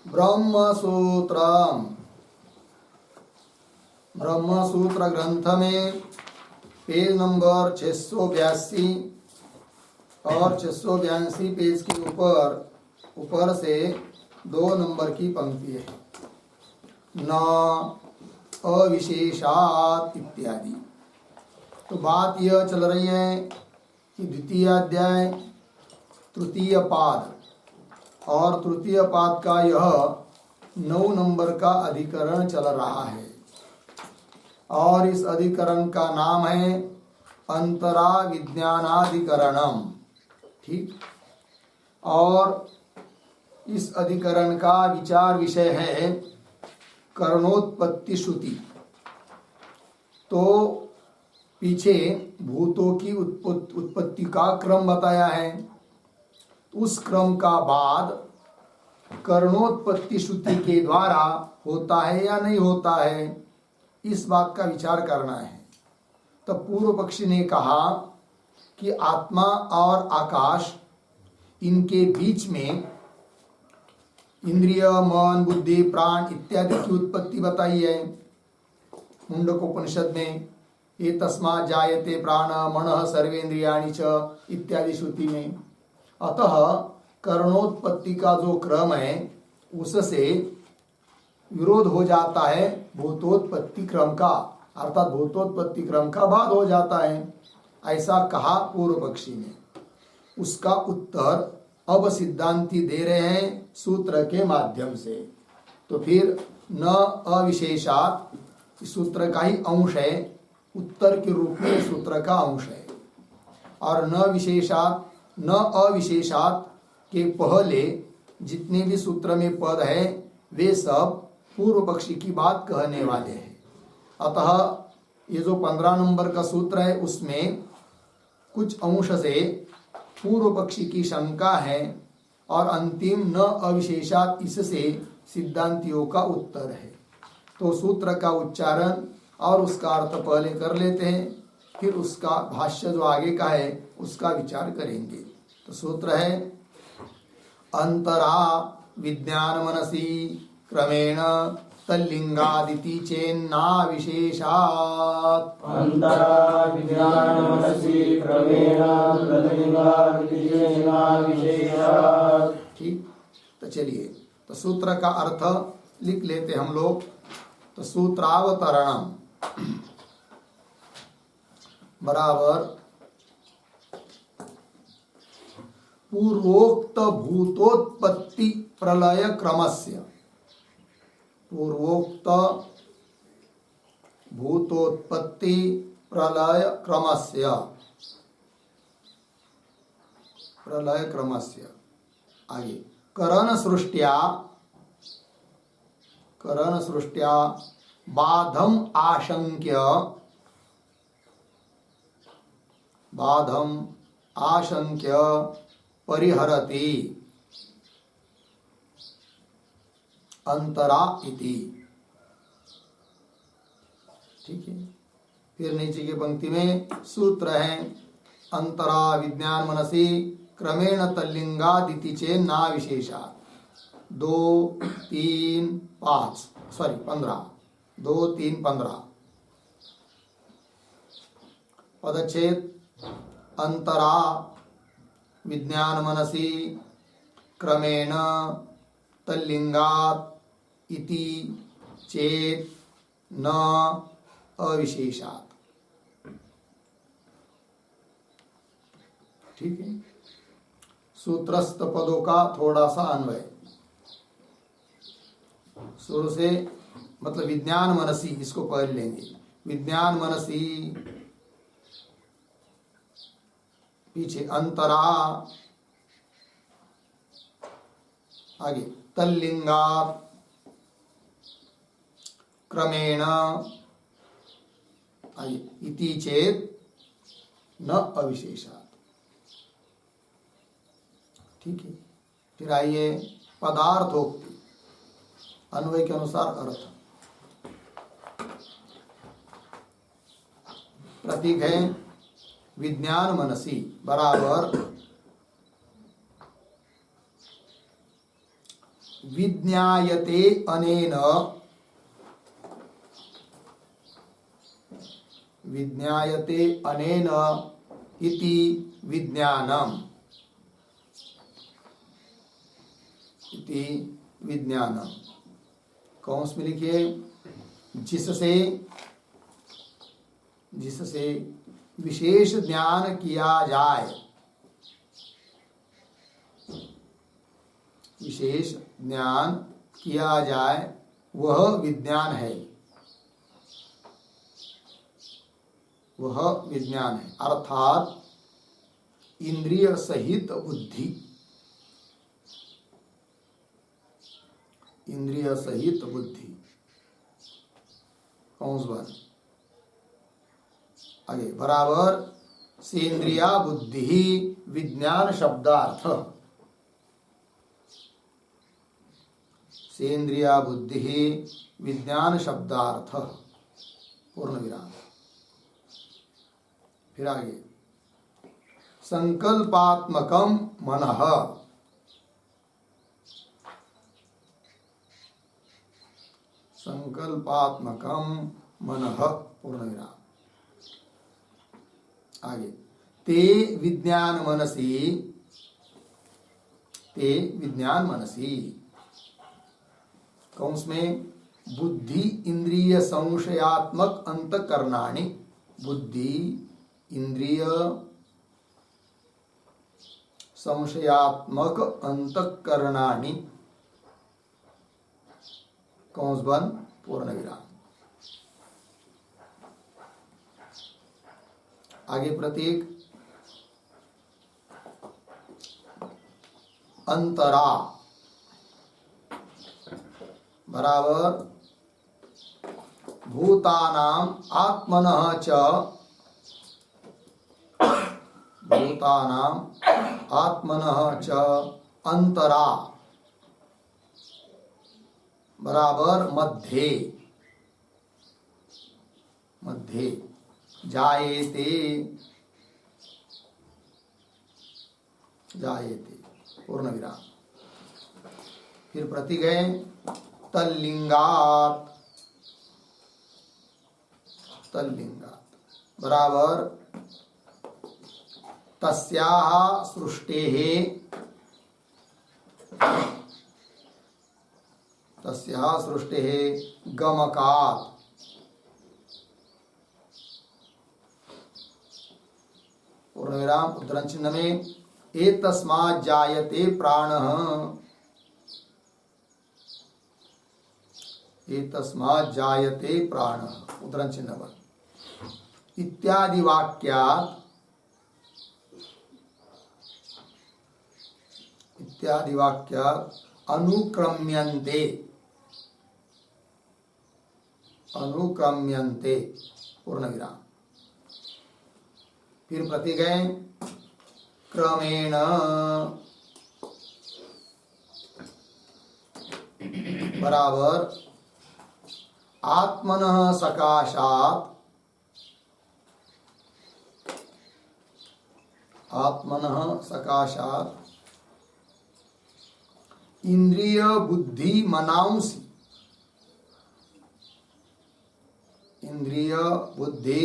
ब्रह्मसूत्रम ब्रह्मसूत्र ग्रंथ में page number 682 और 682 पेज के ऊपर से 2 नंबर की पंक्ति है। न अविशेषात इत्यादि। तो बात यह चल रही है कि द्वितीय अध्याय तृतीय पाद और तृतीय पाद का यह 9 नंबर का अधिकरण चल रहा है और इस अधिकरण का नाम है अंतरा विज्ञानाधिकरणम। ठीक। और इस अधिकरण का विचार विषय है करणोत्पत्ति श्रुति। तो पीछे भूतों की उत्पत्ति का क्रम बताया है, उस क्रम का बाद करणोत्पत्ति श्रुति के द्वारा होता है या नहीं होता है, इस बात का विचार करना है। तो पूर्व पक्षी ने कहा कि आत्मा और आकाश, इनके बीच में इंद्रिय, मन, बुद्धि, प्राण इत्यादि की उत्पत्ति बताई है मुंडकोपनिषद में। ये तस्मात् जायते प्राण मनः सर्वेन्द्रियाणि च इत्यादि श्रुति में। अतः करणोत्पत्ति का जो क्रम है उससे विरोध हो जाता है भूतोत्पत्ति क्रम का, अर्थात भूतोत्पत्ति क्रम का बाद हो जाता है, ऐसा कहा पूर्व पक्षी ने। उसका उत्तर अब सिद्धांती दे रहे हैं सूत्र के माध्यम से। तो फिर न अविशेषात इस सूत्र का ही अंश है, उत्तर के रूप में सूत्र का अंश है। और न विशेषात न अविशेषात के पहले जितने भी सूत्र में पद है वे सब पूर्व पक्षी की बात कहने वाले हैं। अतः ये जो 15 नंबर का सूत्र है उसमें कुछ अंश से पूर्व पक्षी की शंका है और अंतिम न अविशेषात इससे सिद्धांतियों का उत्तर है। तो सूत्र का उच्चारण और उसका अर्थ पहले कर लेते हैं, फिर उसका भाष्य जो आगे का है उसका विचार करेंगे। तो सूत्र है अंतरा विज्ञान मनसी क्रमेण तल्लिंगादिति चेन्ना विशेषात्। अंतरा विज्ञान मनसी क्रमेण तल्लिंगादिति चेन्ना विशेषात्। ठीक। तो चलिए, तो सूत्र का अर्थ लिख लेते हम लोग। तो सूत्रावतरणम बराबर पूर्वोक्त भूतोत्पत्ति प्रलय क्रमस्य, पूर्वोक्त भूतोत्पत्ति प्रलय क्रमस्य, प्रलय क्रमस्य आगे करण सृष्ट्या बाधम आशंक्य परिहरति अंतरा इति। ठीक है। फिर नीचे की पंक्ति में सूत्र है अंतरा विज्ञान मनसी क्रमेण तल्लिंगादिति चेन्ना विशेषात्। 2, 3, 5 सॉरी 15 2, 3, 15 पदच्छेद अंतरा विज्ञान मनसी क्रमेण तल्लिंगात् इति चेत न अविशेषात्। ठीक है। सूत्रस्थ पदों का थोड़ा सा अन्वय शुरू से, मतलब विज्ञान मनसी इसको पढ़ लेंगे। विज्ञान मनसी पीछे अंतरा आगे तल्लिंगात् क्रमेण आगे इति चेत न अविशेषात्। ठीक है। फिर आइए पदार्थोक्ति, अन्वय के अनुसार अर्थ। प्रतीक है विज्ञान मनसी बराबर विज्ञायते अनेन विज्ञायते अनेन इति विज्ञानम इति विज्ञानम। कौंस में लिखिए जिससे विशेष ज्ञान किया जाए, विशेष ज्ञान किया जाए वह विज्ञान है, वह विज्ञान है। अर्थात इंद्रिय सहित बुद्धि, इंद्रिय सहित बुद्धि। कौन सा आगे बराबर सेंद्रिया बुद्धि विज्ञान शब्दार्थ, सेंद्रिया बुद्धि विज्ञान शब्दार्थ पूर्ण विराम। फिर आगे संकल्पात्मकम मनः, संकल्पात्मकम मनः पूर्ण विराम। आगे ते विज्ञान मनसी, ते विज्ञान मनसी। कौंस में बुद्धि इंद्रिय संशयात्मक अंतःकरणानि, बुद्धि इंद्रिय संशयात्मक अंतःकरणानि कौंस बन पूर्ण विराम। आगे प्रतीक अंतरा बराबर भूतानाम आत्मनः च, भूतानाम आत्मनः च अंतरा बराबर मध्ये, मध्ये जायेते, जायेते पूर्ण विराम। फिर प्रतीक है तल्लिंगात, तल्लिंगात बराबर तस्याः सृष्टेः, तस्याः सृष्टेः गमकात् पूर्ण विराम। उद्धरण चिन्ह में एतस्मात् जायते प्राणः, एतस्मात् जायते प्राणः उद्धरण चिन्ह पर इत्यादि वाक्यात्, इत्यादि वाक्यात् अनुक्रम्यन्ते, अनुक्रम्यन्ते पूर्ण विराम। फिर प्रतीक है क्रमेण बराबर आत्मनः सकाशात्, आत्मनः सकाशात् इंद्रिय बुद्धि मनांसि, इंद्रिय बुद्धि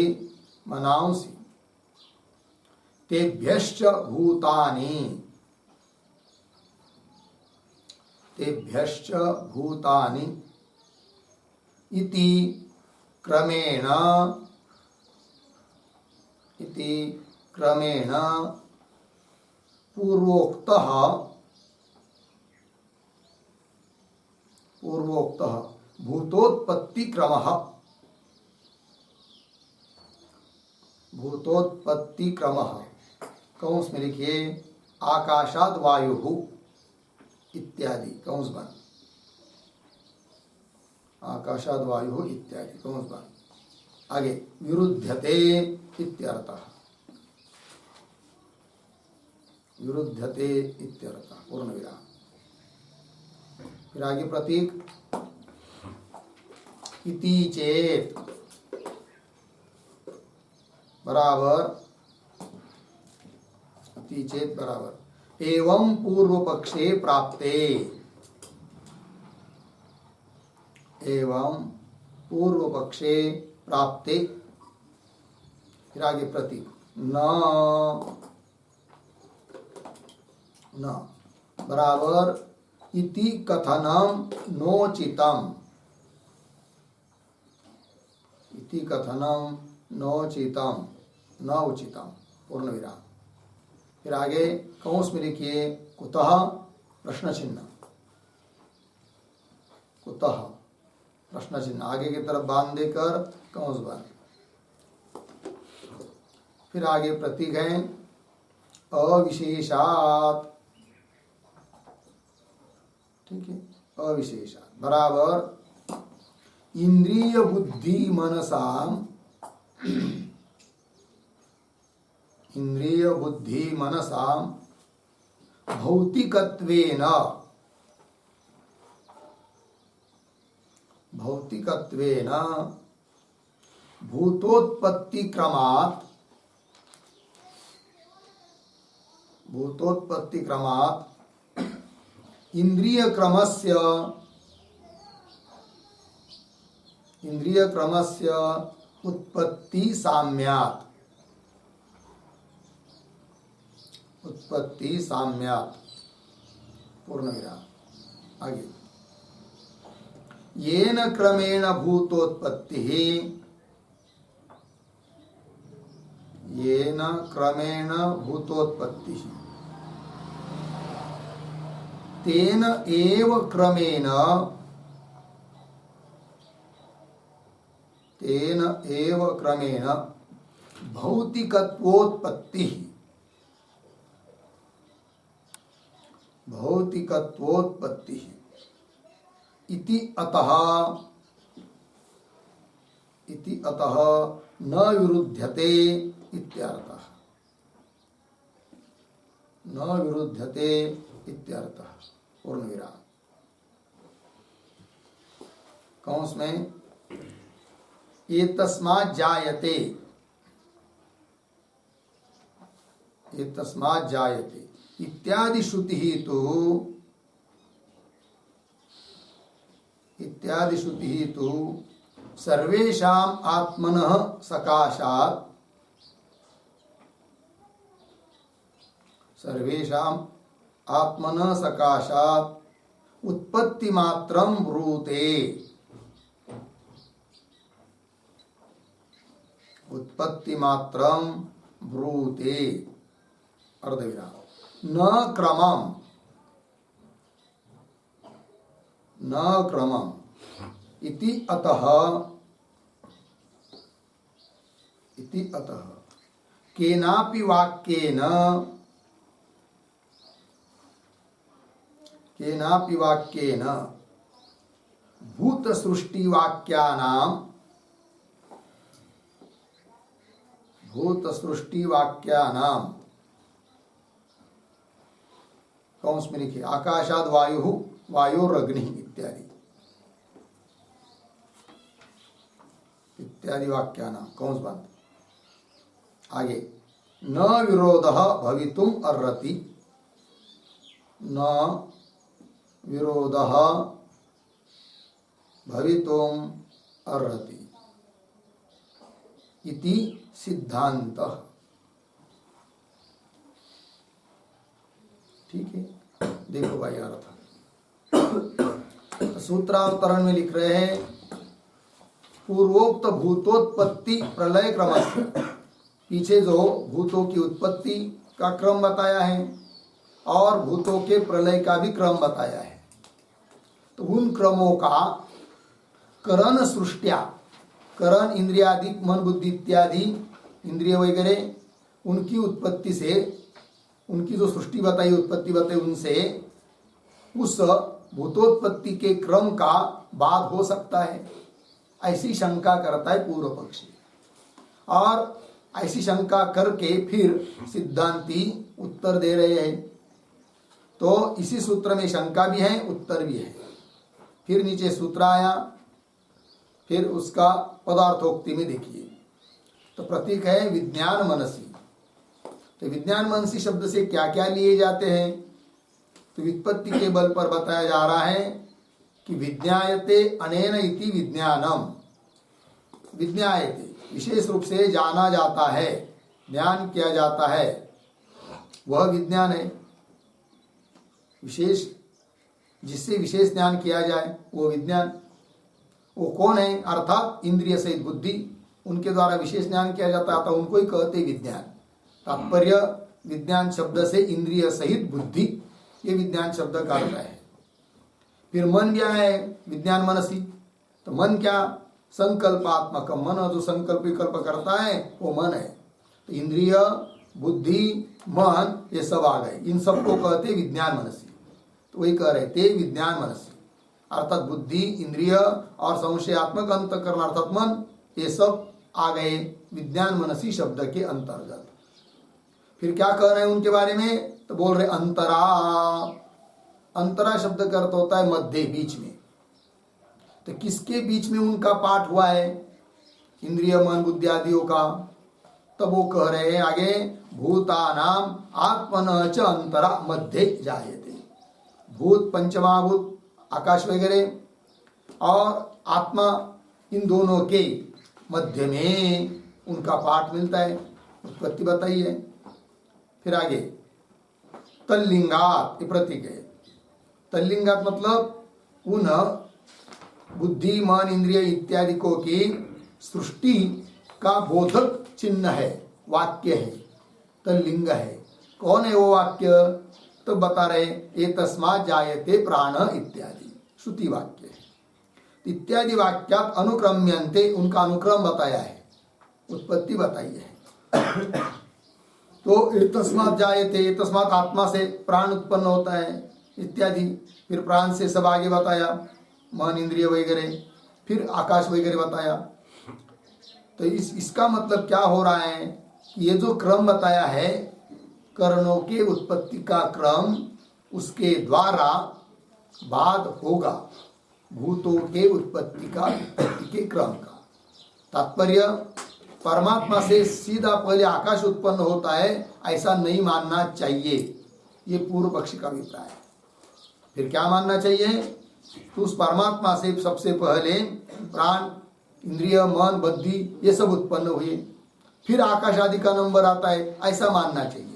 मनांसि तेभ्यश्च भूतानि, तेभ्यश्च भूतानि इति क्रमेण, इति क्रमेण पूर्वोक्तः, पूर्वोक्तः भूतोत्पत्ति क्रमः, भूतोत्पत्ति क्रमः कौंस में लिखिए आकाशाद वायु इत्यादि कौंस बन, आकाशाद वायु इत्यादि कौंस बन। आगे विरुध्यते इत्यर्थः, विरुध्यते इत्यर्थः पूर्ण विराम। फिर आगे प्रतीक इति चेत बराबर, इति चेत बराबर एवं पूर्व पक्षे प्राप्ते, एवं पूर्व पक्षे प्राप्ते, फिर आगे प्रतीक न बराबर इति कथनम नोचितम, इति कथनम नोचितम, न उचितम, पूर्ण विराम। फिर आगे कौंस में लिखिए कुतः प्रश्न चिन्ह, कुतः प्रश्न चिन्ह आगे की तरफ बांध देकर कौंस बांध। फिर आगे प्रतीक है अविशेषात, ठीक है, अविशेषात बराबर इंद्रिय बुद्धि मनसाम, इंद्रिय बुद्धि मनसाम भौतिकत्वेन, भौतिकत्वेन भूतोत्पत्ति क्रमात्, भूतोत्पत्ति क्रमात् इंद्रिय क्रमस्य, इंद्रिय क्रमस्य उत्पत्ति साम्यात्, उत्पत्ति साम्यात्, पूर्ण विराम। आगे येन क्रमेण भूतोत्पत्ति, येन क्रमेण भूतोत्पत्ति तेन एव क्रमेण, तेन एव क्रमेण भौतिकत्वोत्पत्ति, भौतिकत्वोत्पत्ति इति अतः, इति अतः न विरुध्यते इत्यर्थः, न विरुध्यते इत्यर्थः, पूर्ण विराम। कौंस में एतस्मात् जायते, एतस्मात् जायते इत्यादि श्रुति ही तो, इत्यादि श्रुति ही तो सर्वेषाम् आत्मनः सकाशात्, सर्वेषाम् आत्मनः सकाशात् उत्पत्ति मात्रं ब्रूते, उत्पत्ति मात्रं ब्रूते, अर्धविराम। न क्रमम, न क्रमम इति अतः, इति अतः केनापि वाक्येन, केनापि वाक्येन भूत सृष्टि वाक्यानां, भूत सृष्टि वाक्यानां, कौंस में लिखिए आकाशाद वायु वायोरग्नि इत्यादि, इत्यादि वाक्यानां, कौंस बंद। आगे न विरोधः भवितुम् अर्हति, न विरोधः भवितुम् अर्हति इति सिद्धान्तः, ठीक है। देखो भाई अर्थ सूत्रावतरण में लिख रहे हैं पूर्वोक्त भूतोत्पत्ति प्रलय क्रमस्य, पीछे जो भूतों की उत्पत्ति का क्रम बताया है और भूतों के प्रलय का भी क्रम बताया है, तो उन क्रमों का करण सृष्टिया, करण इंद्रियादि मन बुद्धि इत्यादि इंद्रिय वगैरह, उनकी उत्पत्ति से, उनकी जो सृष्टि बताई उत्पत्ति बताई, उनसे उस भूतोत्पत्ति के क्रम का बाद हो सकता है, ऐसी शंका करता है पूर्व पक्षी। और ऐसी शंका करके फिर सिद्धांती उत्तर दे रहे हैं। तो इसी सूत्र में शंका भी है, उत्तर भी है। फिर नीचे सूत्र आया, फिर उसका पदार्थोक्ति में देखिए, तो प्रतीक है विज्ञान मनसी। तो विज्ञान मनसी शब्द से क्या क्या लिए जाते हैं, तो व्युत्पत्ति के बल पर बताया जा रहा है कि विज्ञायते अनेन इति विज्ञानम, विज्ञायते विशेष रूप से जाना जाता है, ज्ञान किया जाता है, वह विज्ञान है। विशेष, जिससे विशेष ज्ञान किया जाए वो विज्ञान। वो कौन है? अर्थात इंद्रिय सहित बुद्धि, उनके द्वारा विशेष ज्ञान किया जाता है, तो उनको ही कहते विज्ञान। तात्पर्य विज्ञान शब्द से इंद्रिय सहित बुद्धि, ये विज्ञान शब्द का अर्थ है। फिर मन क्या है? विज्ञान मनसी। तो मन क्या? संकल्पात्मक मन, जो संकल्प विकल्प करता है वो मन है। तो इंद्रिय, बुद्धि, मन, ये सब आ गए, इन सबको कहते विज्ञान मनसी। तो वही कह रहे थे विज्ञान मनसी, अर्थात बुद्धि, इंद्रिय और संशयात्मक अंतःकरण अर्थात मन, ये सब आ गए विज्ञान मनसी शब्द के अंतर्गत। फिर क्या कह रहे हैं उनके बारे में? तो बोल रहे अंतरा। अंतरा शब्द का अर्थ होता है मध्य, बीच में। तो किसके बीच में उनका पाठ हुआ है? इंद्रिय, मन, बुद्धि आदियों का। तब वो कह रहे हैं आगे, भूतानाम आत्मन च अंतरा मध्य जायते। भूत, पंचमहाभूत, आकाश वगैरह और आत्मा, इन दोनों के मध्य में उनका पाठ मिलता है। उत्पत्ति बताई है। फिर आगे तल्लिंगात, ये प्रतीक है। तल्लिंगात मतलब उन बुद्धि, मन, इंद्रिय इत्यादि को की सृष्टि का बोधक चिन्ह है, वाक्य है, तल्लिंग है। कौन है वो वाक्य? तो बता रहे ये तस्मात् जायते प्राण इत्यादि श्रुति वाक्य है। इत्यादि वाक्यात अनुक्रम्यन्ते, उनका अनुक्रम बताया है, उत्पत्ति बताई है। तो ये तस्मात् जायते, ये तस्मात् आत्मा से प्राण उत्पन्न होता है इत्यादि। फिर प्राण से सब आगे बताया, मन, इंद्रिय वगैरह, फिर आकाश वगैरह बताया। तो इसका मतलब क्या हो रहा है कि ये जो क्रम बताया है, कर्णों के उत्पत्ति का क्रम, उसके द्वारा बाद होगा भूतों के उत्पत्ति के क्रम का। तात्पर्य परमात्मा से सीधा पहले आकाश उत्पन्न होता है, ऐसा नहीं मानना चाहिए, ये पूर्व पक्षी का अभिप्राय है। फिर क्या मानना चाहिए? तो उस परमात्मा से सबसे पहले प्राण, इंद्रिय, मन, बुद्धि ये सब उत्पन्न हुए, फिर आकाश आदि का नंबर आता है, ऐसा मानना चाहिए।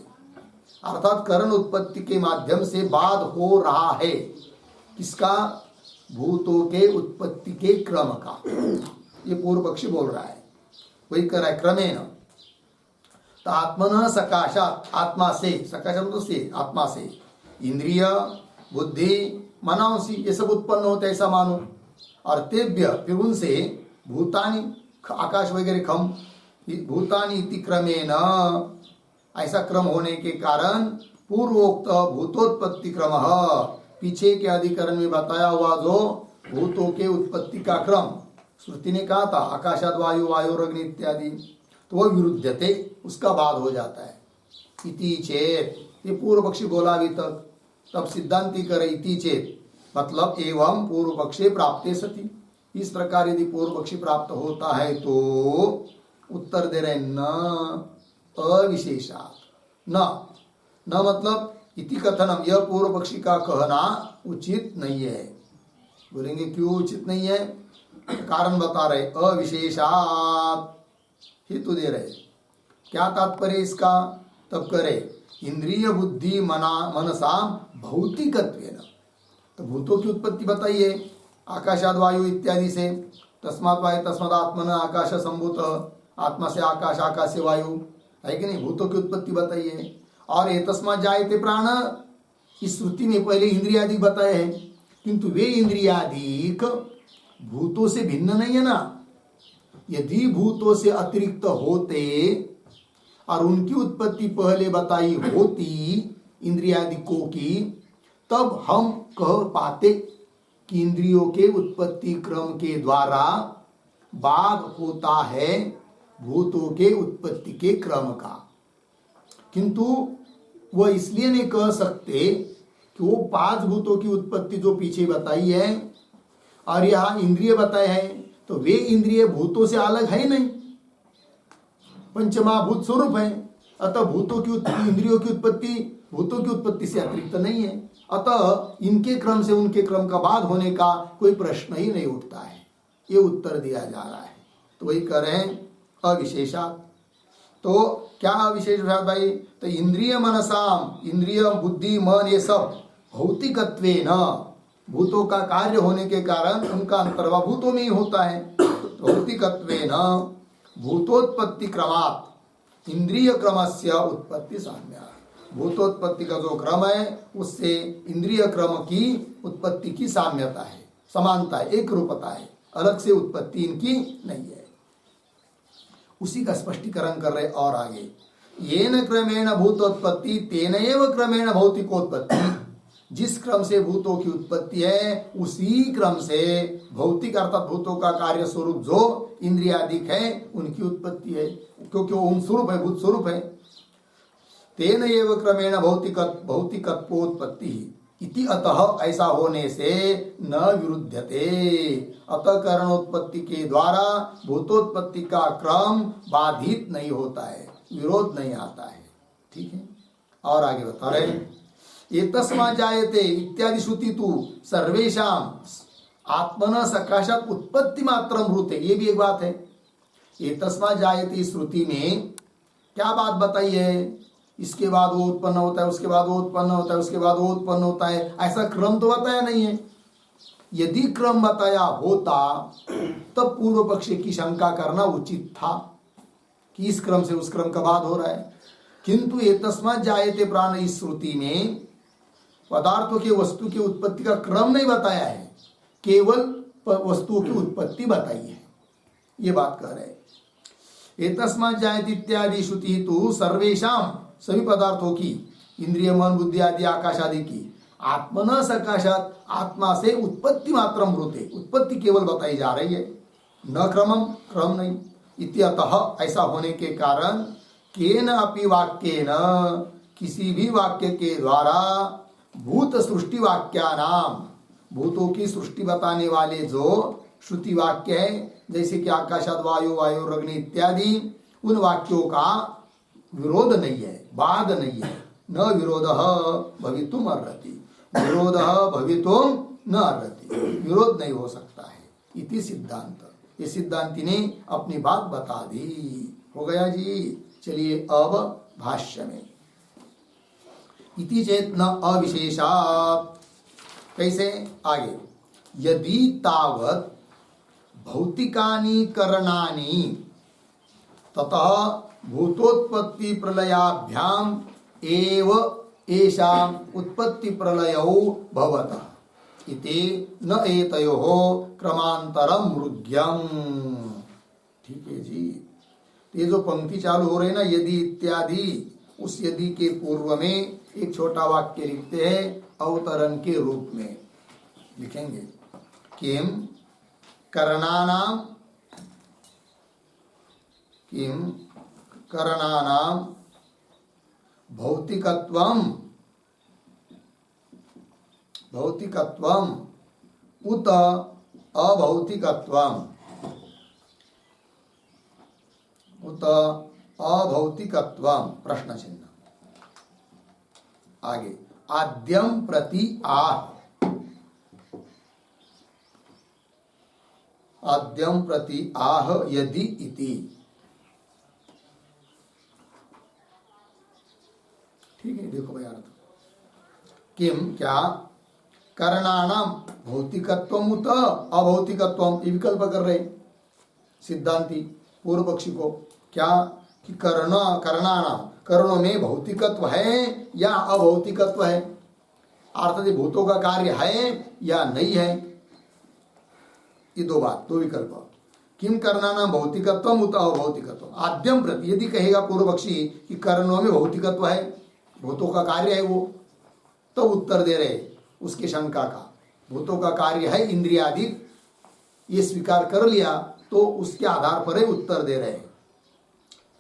अर्थात कर्ण उत्पत्ति के माध्यम से बाद हो रहा है किसका? भूतों के उत्पत्ति के क्रम का, ये पूर्व पक्षी बोल रहा है। वही कर रहा है क्रमेण। तो आत्मन सकाशात, आत्मा से, सकाशा तो से, आत्मा से इंद्रिय, बुद्धि, मनांसी ये सब उत्पन्न होते, ऐसा मानो। और तेभ्य, फिर उनसे भूतानि, आकाश वगैरह खम, भूतानि इति क्रमेण, ऐसा क्रम होने के कारण पूर्वोक्त भूतोत्पत्ति क्रम, पीछे के अधिकरण में बताया हुआ जो भूतों के उत्पत्ति का क्रम श्रुति ने कहा था, आकाशाद वायु, वायुरग्नि इत्यादि, तो वह विरुद्धते, उसका बाद हो जाता है। इति चेत, ये पूर्व पक्षी बोला अभी तक। तब सिद्धांति करे इति चेत, मतलब एवं पूर्व पक्षे प्राप्ते सति, इस प्रकार यदि पूर्व पक्षी प्राप्त होता है तो उत्तर दे रहे न अविशेषात। न मतलब इति कथनम, यह पूर्व पक्षी का कहना उचित नहीं है। बोलेंगे क्यों उचित नहीं है? कारण बता रहे, अविशेषात, हेतु दे रहे। क्या तात्पर्य इसका? तब करे इंद्रिय बुद्धि मनसा भौतिकत्वेन, तो भूतों की उत्पत्ति बताइए आकाशाद वायु इत्यादि से। तस्मात् वायु तस्मात् आत्मन आकाश संभूत, आत्मा से आकाश, आकाश से वायु, है कि नहीं? भूतों की उत्पत्ति बताइए। और ये तस्मात् जायते प्राण, इस श्रुति में पहले इंद्रियादिक बताए हैं, किंतु वे इंद्रियादिक भूतों से भिन्न नहीं है ना। यदि भूतों से अतिरिक्त होते और उनकी उत्पत्ति पहले बताई होती इंद्रियादिकों की, तब हम कह पाते कि इंद्रियों के उत्पत्ति क्रम के द्वारा बाद होता है भूतों के उत्पत्ति के क्रम का। किंतु वह इसलिए नहीं कह सकते कि वो 5 भूतों की उत्पत्ति जो पीछे बताई है और यहाँ इंद्रिय बताए हैं, तो वे इंद्रिय भूतों से अलग है नहीं, पंचमहाभूत स्वरूप है। अतः भूतों की इंद्रियों की उत्पत्ति भूतों की उत्पत्ति से अतिरिक्त नहीं है। अतः इनके क्रम से उनके क्रम का बाद होने का कोई प्रश्न ही नहीं उठता है, ये उत्तर दिया जा रहा है। तो वही कह रहे हैं अविशेषात। तो क्या अविशेष भाई? तो इंद्रिय मनसाम, इंद्रिय बुद्धि मन ये सब भौतिकत्वेन, भूतों का कार्य होने के कारण उनका अंतर्भाव भूतों में ही होता है। भौतिकत्वेन भूतोत्पत्ति क्रमात् इंद्रिय क्रमस्य उत्पत्ति साम्या, भूतोत्पत्ति का जो क्रम है उससे इंद्रिय क्रम की उत्पत्ति की साम्यता है, समानता है, एक रूपता है, अलग से उत्पत्ति इनकी नहीं है। उसी का स्पष्टीकरण कर रहे और आगे, येन क्रमेण भूतोत्पत्ति तेन एव क्रमेण भौतिकोत्पत्ति, जिस क्रम से भूतों की उत्पत्ति है उसी क्रम से भौतिक अर्थात भूतों का कार्य स्वरूप जो इंद्रियादिक है उनकी उत्पत्ति है, क्योंकि वो उन स्वरूप है, भूत स्वरूप है। तेन एव क्रमेण भौतिकत्वोत्पत्ति इति, अतः ऐसा होने से न विरुध्यते, अतः करणोत्पत्ति के द्वारा भूतोत्पत्ति का क्रम बाधित नहीं होता है, विरोध नहीं आता है। ठीक है, और आगे बता रहे हैं, एतस्मा जायते इत्यादि श्रुति तु सर्वेषां आत्मन सकाशात उत्पत्ति मात्रम ब्रूते, ये भी एक बात है। एतस्मा जायते श्रुति में क्या बात बताई है? इसके बाद वो उत्पन्न होता है, उसके बाद वो उत्पन्न होता है, उसके बाद वो उत्पन्न होता है, ऐसा क्रम तो बताया नहीं है। यदि क्रम बताया होता तब पूर्व पक्ष की शंका करना उचित था कि इस क्रम से उस क्रम का बाद हो रहा है। किंतु एतस्मात् जायते प्राण, इस श्रुति में पदार्थों के वस्तु की उत्पत्ति का क्रम नहीं बताया है, केवल वस्तुओं की उत्पत्ति बताई है, ये बात कह रहे हैं। एतस्मात् जायते इत्यादि श्रुति तो सर्वेषां, सभी पदार्थों की, इंद्रिय मन बुद्धि आदि आकाश आदि की, आत्मन सकाशात, आत्मा से उत्पत्ति मात्रम ब्रूते, उत्पत्ति केवल बताई जा रही है, न क्रमम, क्रम नहीं। इत्यतः ऐसा होने के कारण केन अपि वाक्येन, किसी भी वाक्य के द्वारा भूत सृष्टि वाक्यानाम, भूतों की सृष्टि बताने वाले जो श्रुति वाक्य है, जैसे कि आकाशाद वायु वायु अग्नि इत्यादि, उन वाक्यों का विरोध नहीं है, बाध नहीं है। न विरोध भवितुम अर्हति, विरोध भवितुम न अर्हति, विरोध नहीं हो सकता है। इति सिद्धांत, ये सिद्धांति ने अपनी बात बता दी। हो गया जी। चलिए अब भाष्य में, इति चेत न अविशेषात्, कैसे? आगे, यदि तावत् भौतिकानि करणानि ततः भूतोत्पत्ति प्रलयाभ्याम एव येषाम् उत्पत्ति प्रलयौ भवतः इति न एतयोः क्रमांतरम मृग्यम। ठीक है जी। ये जो पंक्ति चालू हो रही है ना, यदि इत्यादि, उस यदि के पूर्व में एक छोटा वाक्य लिखते हैं अवतरण के रूप में लिखेंगे, किम करणानाम, किम करणानाम भौतिकत्वम, भौतिकत्वम उत अभौतिकत्वम, उत अभौतिकत्वम, प्रश्न चिन्ह। आगे, आद्यम प्रति आह, आद्यम प्रति आह यदि इति। ठीक है, देखो भाई अर्थ, किम क्या, करणानाम भौतिकत्वम उत अभौतिकत्वम, ये विकल्प कर रहे सिद्धांति पूर्व पक्षी को, क्या कि करणानाम, कर्णों में भौतिकत्व है या अभौतिकत्व है, अर्थात भूतों का कार्य है या नहीं है, ये दो बात, दो विकल्प। किम करणानाम भौतिकत्वम उत अभौतिकत्वम, आद्यम प्रति, यदि कहेगा पूर्व पक्षी कि कर्णों में भौतिकत्व है, भूतों का कार्य है वो, तो उत्तर दे रहे उसकी शंका का, भूतों का कार्य है इंद्रियादि, ये स्वीकार कर लिया तो उसके आधार पर ही उत्तर दे रहे हैं।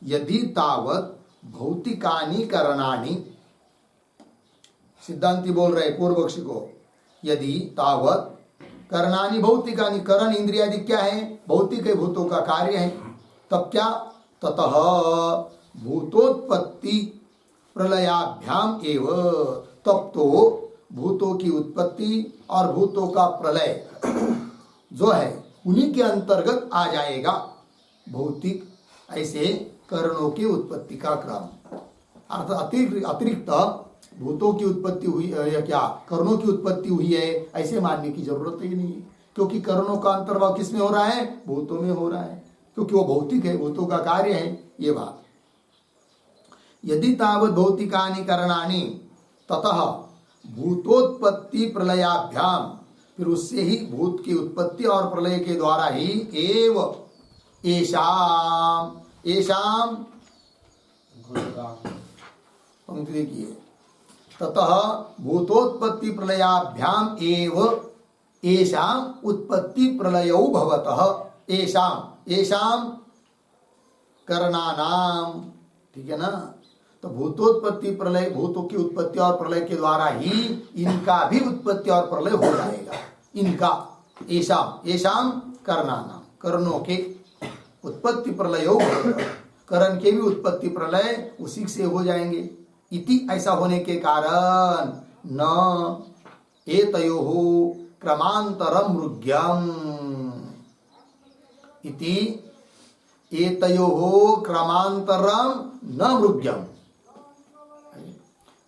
यदि तावत भौतिकानि करणानि, सिद्धांति बोल रहे पूर्व पक्षी को, यदि तावत करणानि भौतिकानि, करण इंद्रियादि क्या है, भौतिक है, भूतों का कार्य है, तब क्या, ततः भूतोत्पत्ति प्रलयाभ्याम एव, तब तो भूतों की उत्पत्ति और भूतों का प्रलय जो है उन्हीं के अंतर्गत आ जाएगा भौतिक ऐसे करणों की उत्पत्ति का क्रम। अर्थात अतिरिक्त भूतों की उत्पत्ति हुई या क्या करणों की उत्पत्ति हुई है ऐसे मानने की जरूरत ही नहीं है, क्योंकि करणों का अंतर्भाव किसमें हो रहा है? भूतों में हो रहा है, क्योंकि वो भौतिक है, भूतों का कार्य है ये बात। यदि तावत् भौतिकानि करणानि ततः भूतोत्पत्ति प्रलयाभ्याम, फिर उससे ही भूत की उत्पत्ति और प्रलय के द्वारा ही एव येषाम येषाम पंक्ति देखिए, ततः भूतोत्पत्ति प्रलयाभ्याम एव येषाम उत्पत्ति प्रलयौ भवतः। येषाम येषाम करणानाम, ठीक है ना। तो भूतोत्पत्ति प्रलय, भूतों की उत्पत्ति और प्रलय के द्वारा ही इनका भी उत्पत्ति और प्रलय हो जाएगा। इनका येषाम येषाम करणानाम, करणों के उत्पत्ति प्रलय हो, करण के भी उत्पत्ति प्रलय उसी से हो जाएंगे। इति ऐसा होने के कारण न एतयोः क्रमांतरम मृग्यम, इति एतयोः क्रमांतरम न मृग्यम।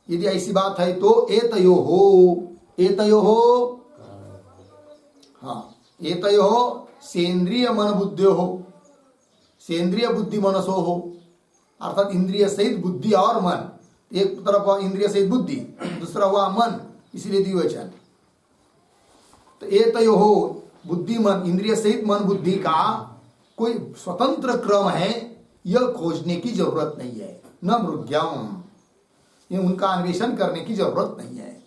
यदि ऐसी बात है तो एतयोः एतयोः, हाँ एतयोः सेंद्रिय मन बुद्धियो हो, सेंद्रिय बुद्धि मनसो हो, अर्थात इंद्रिय सहित बुद्धि और मन। एक तरफ इंद्रिय सहित बुद्धि, दूसरा हुआ मन, इसलिए द्विवचन। तो एतयोः बुद्धि मन, इंद्रिय सहित मन बुद्धि का कोई स्वतंत्र क्रम है यह खोजने की जरूरत नहीं है। न मृग्यम, ये उनका अन्वेषण करने की जरूरत नहीं है।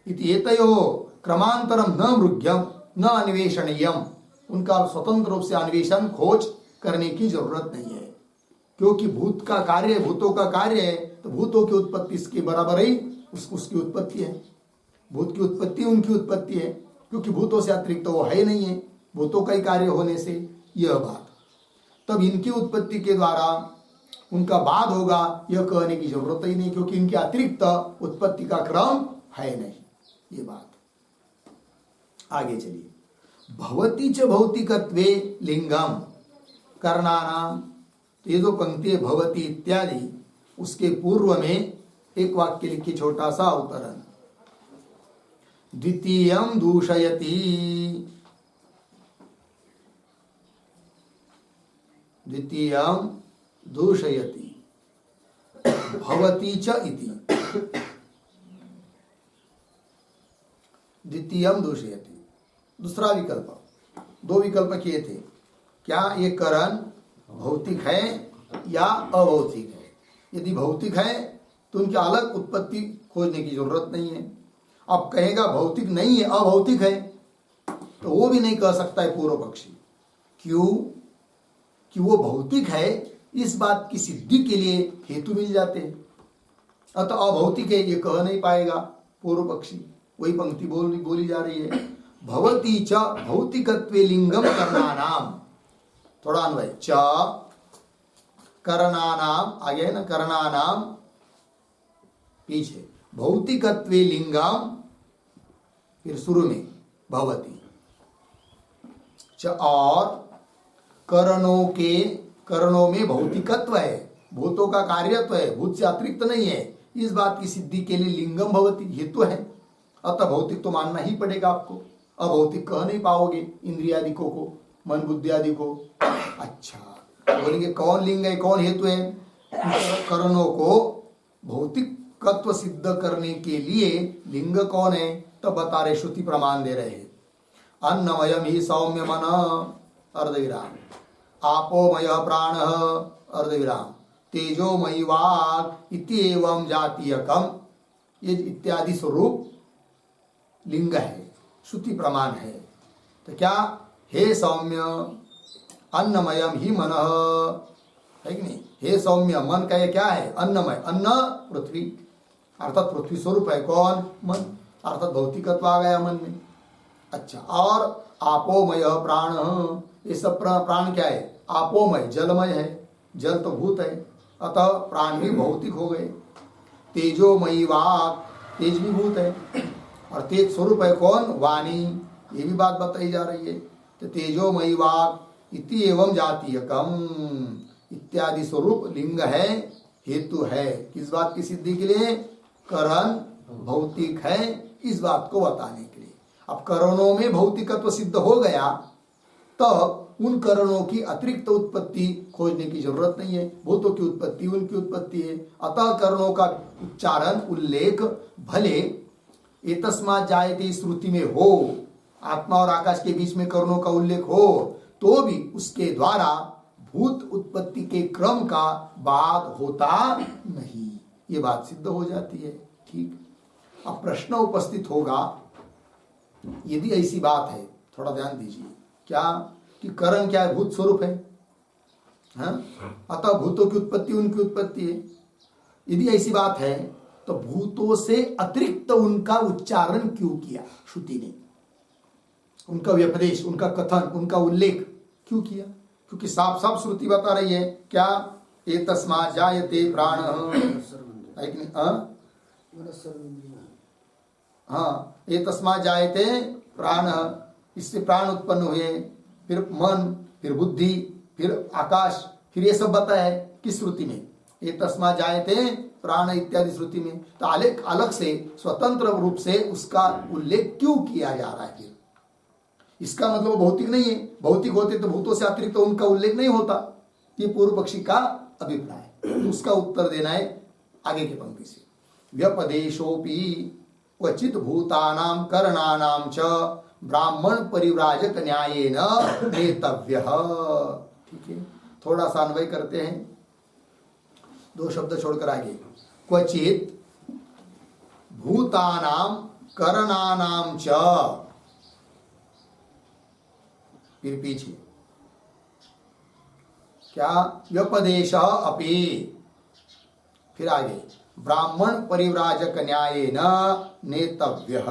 इति एतयोः क्रमांतरम न मृग्यम न अन्वेषणीयम, उनका स्वतंत्र रूप से अन्वेषण खोज करने की जरूरत नहीं है, क्योंकि भूत का कार्य, भूतों का कार्य है, तो भूतों की उत्पत्ति इसके बराबर ही उसकी उत्पत्ति है। भूत की उत्पत्ति उनकी उत्पत्ति है, क्योंकि भूतों से अतिरिक्त वो है नहीं है, भूतों का ही कार्य होने से यह बात। तब इनकी उत्पत्ति के द्वारा उनका बाद होगा यह कहने की जरूरत ही नहीं, क्योंकि इनके अतिरिक्त उत्पत्ति का क्रम है नहीं, ये बात। आगे चलिए, भवती च भौतिकत्वे लिंगम करणानाम, ये जो पंक्ति है भवती इत्यादि, उसके पूर्व में एक वाक्य लिखिए, छोटा सा अवतरण। द्वितीयं दूषयति, द्वितीयं दूषयति भवती च इति, द्वितीयं दूषयति। दूसरा विकल्प, दो विकल्प किए थे, क्या ये करण भौतिक है या अभौतिक है? यदि भौतिक है तो उनकी अलग उत्पत्ति खोजने की जरूरत नहीं है। अब कहेगा भौतिक नहीं है, अभौतिक है, तो वो भी नहीं कह सकता है पूर्व पक्षी। क्यों? कि वो भौतिक है, इस बात की सिद्धि के लिए हेतु मिल जाते हैं। अतः अभौतिक है ये कह नहीं पाएगा पूर्व पक्षी। वही पंक्ति बोली जा रही है, भवती च भौतिकत्वे लिंगम करणानाम, थोड़ा अन्वय, च करणानाम, आगे है ना, करणानाम पीछे, भौतिकत्वे लिंगम, फिर शुरू में भवती च, और करणों में भौतिकत्व है, भूतों का कार्यत्व है, भूत से अतिरिक्त नहीं है, इस बात की सिद्धि के लिए लिंगम भवती हेतु है। अतः भौतिक तो मानना ही पड़ेगा आपको, अभौतिक कह नहीं पाओगे इंद्रियादिकों को, मन बुद्धि आदि को। अच्छा बोलेंगे कौन लिंग है, कौन हेतु है? करणों को भौतिकत्व सिद्ध करने के लिए लिंग कौन है? तो बता रहे, श्रुति प्रमाण दे रहे हैं। अन्नमयम ही सौम्य मन अर्धविराम, आपोमय प्राण अर्धविराम, तेजोमयी वाक् इत्येवं जातीयकम, ये इत्यादि स्वरूप लिंग है, श्रुति प्रमाण है। तो क्या? हे सौम्य, अन्नमयम ही मन है कि नहीं? हे सौम्य, मन का ये क्या है? अन्नमय, अन्न पृथ्वी, अर्थात पृथ्वी स्वरूप है कौन? मन, अर्थात भौतिकत्व आ गया मन में। अच्छा, और आपोमय प्राण, ये सब प्राण क्या है? आपोमय, जलमय है, जल तो भूत है, अतः प्राण भी भौतिक हो गए। तेजोमयी वाक्, तेज भी भूत है, और तेज स्वरूप है कौन? वाणी। ये भी बात बताई जा रही है। तो तेजोमयी वाक् इति एवं जातीयकम इत्यादि स्वरूप लिंग है, हेतु है। किस बात की सिद्धि के लिए? करण भौतिक है, इस बात को बताने के लिए। अब करणों में भौतिकत्व सिद्ध हो गया तो उन करणों की अतिरिक्त उत्पत्ति खोजने की जरूरत नहीं है। भूतों की उत्पत्ति उनकी उत्पत्ति है। अतः करणों का उच्चारण उल्लेख भले एतस्मात् जायते श्रुति में हो, आत्मा और आकाश के बीच में करणों का उल्लेख हो, तो भी उसके द्वारा भूत उत्पत्ति के क्रम का बाद होता नहीं। ये बात सिद्ध हो जाती है। ठीक। अब प्रश्न उपस्थित होगा, यदि ऐसी बात है, थोड़ा ध्यान दीजिए, क्या कि करण क्या है? भूत स्वरूप है, हाँ? अतः भूतों की उत्पत्ति उनकी उत्पत्ति है। यदि ऐसी बात है तो भूतों से अतिरिक्त उनका उच्चारण क्यों किया श्रुति ने? उनका व्यपदेश, उनका कथन, उनका उल्लेख क्यों किया? क्योंकि साफ साफ श्रुति बता रही है क्या? एतस्मात् जायते प्राण, है कि नहीं? हाँ, एतस्मात् जायते प्राण, इससे प्राण उत्पन्न हुए, फिर मन, फिर बुद्धि, फिर आकाश, फिर ये सब बताया है किस श्रुति में? एतस्मात् जायते प्राण इत्यादि श्रुति में। तो अलग से स्वतंत्र रूप से उसका उल्लेख क्यों किया जा रहा है? फिर इसका मतलब भौतिक नहीं है। भौतिक होते तो भूतों से अतिरिक्त तो उनका उल्लेख नहीं होता। ये पूर्व पक्षी का अभिप्राय, तो उसका उत्तर देना है आगे की पंक्ति से। व्यपदेशोपि क्वचित भूतानां करणानां च ब्राह्मण परिव्राजक न्यायेन नेतव्यः। ठीक है, थोड़ा सा अन्वय करते हैं, दो शब्द छोड़कर आगे। क्वचित भूतानां करणानां च, फिर पीछे क्या? व्यपदेश अपि, फिर आगे ब्राह्मण परिव्राजक न्यायेन नेतव्यः।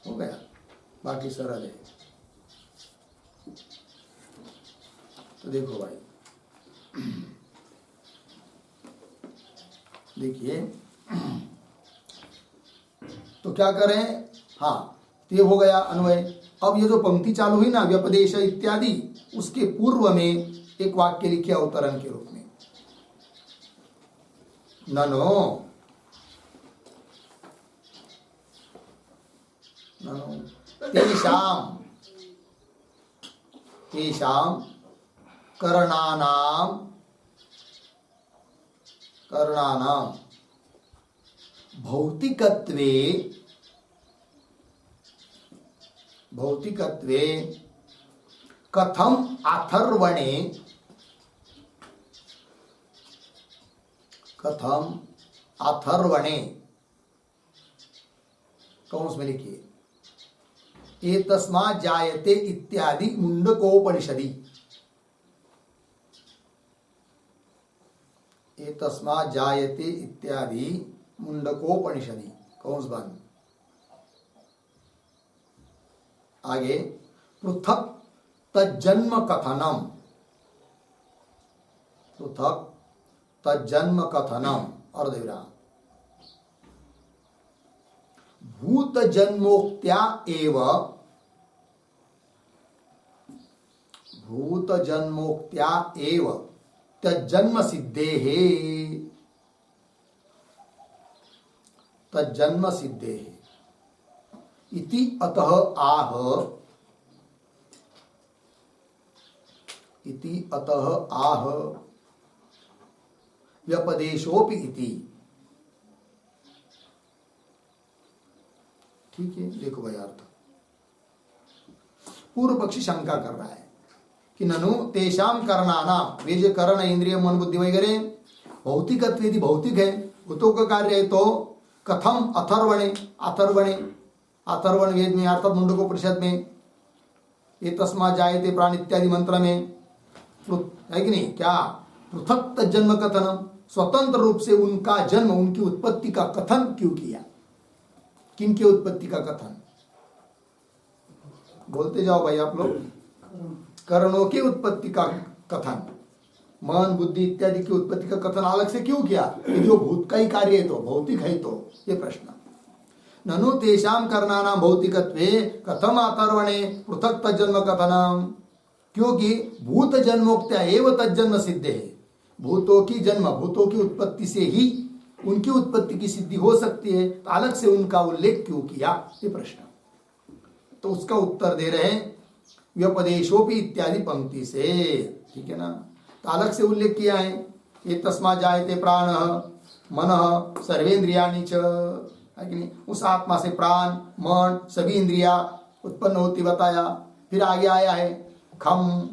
हो गया, बाकी सरल है। तो देखो भाई, देखिए, तो क्या करें? हाँ, तो ये हो गया अन्वय। अब ये जो पंक्ति चालू हुई ना, व्यपदेश इत्यादि, उसके पूर्व में एक वाक्य लिखे अवतरण के रूप में, ननो तेषां करणानां भौतिकत्वे कथम अथर्वणे कौंस में लिखिए, एतस्मात् जायते इत्यादि मुंडकोपनिषदि, एतस्मात् जायते इत्यादि मुंडकोपनिषदि, कौंस बंद। आगे पृथक तज्जन्म कथनम, पृथक तज्जन्म कथनम और देवराम भूत जन्मोक्त्या एव, भूत जन्मोक्त्या एव तज्जन्म सिद्धेः, तज्जन्म सिद्धेः इति अतः आह, इति अतः आह व्यपदेशोपि इति। ठीक है, देखो भाई अर्थ। पूर्व पक्षी शंका कर रहा है कि ननु तेषाम करणानां, वे जो करण इंद्रिय मन बुद्धि वगैरह भौतिकत्व यदि भौतिक है, भूतों का कार्य है, तो कथम अथर्वणे, अथर्वण वेद में अर्थात मुंडकोपनिषद में, ये तस्मात् जायते प्राण इत्यादि मंत्र में है कि नहीं? क्या पृथक जन्म कथनम, स्वतंत्र रूप से उनका जन्म, उनकी उत्पत्ति का कथन क्यों किया? किनकी उत्पत्ति का कथन? बोलते जाओ भाई आप लोग। करणों की उत्पत्ति का कथन मन बुद्धि इत्यादि की उत्पत्ति का कथन अलग से क्यों किया? यदि वो भूत का ही कार्य है तो, भौतिक है तो, ये प्रश्न। ननु तेषां करणानां भौतिकत्वे कथम अथर्वणे पृथक तज्जन्म कथनम, क्योंकि भूत जन्मोक्त्या एव तज्जन्म सिद्धे है। भूतों की जन्म, भूतों की उत्पत्ति से ही उनकी उत्पत्ति की सिद्धि हो सकती है, तो अलग से उनका उल्लेख क्यों किया, ये प्रश्न। तो उसका उत्तर दे रहे हैं व्यपदेशोपि इत्यादि पंक्ति से, ठीक है ना। तो अलग से उल्लेख किया है, ये तस्मात् जायते प्राणः मनः सर्वेन्द्रियाणि च, है कि नहीं। उस आत्मा से प्राण मन सभी इंद्रिया उत्पन्न होती बताया। फिर आगे आया है खम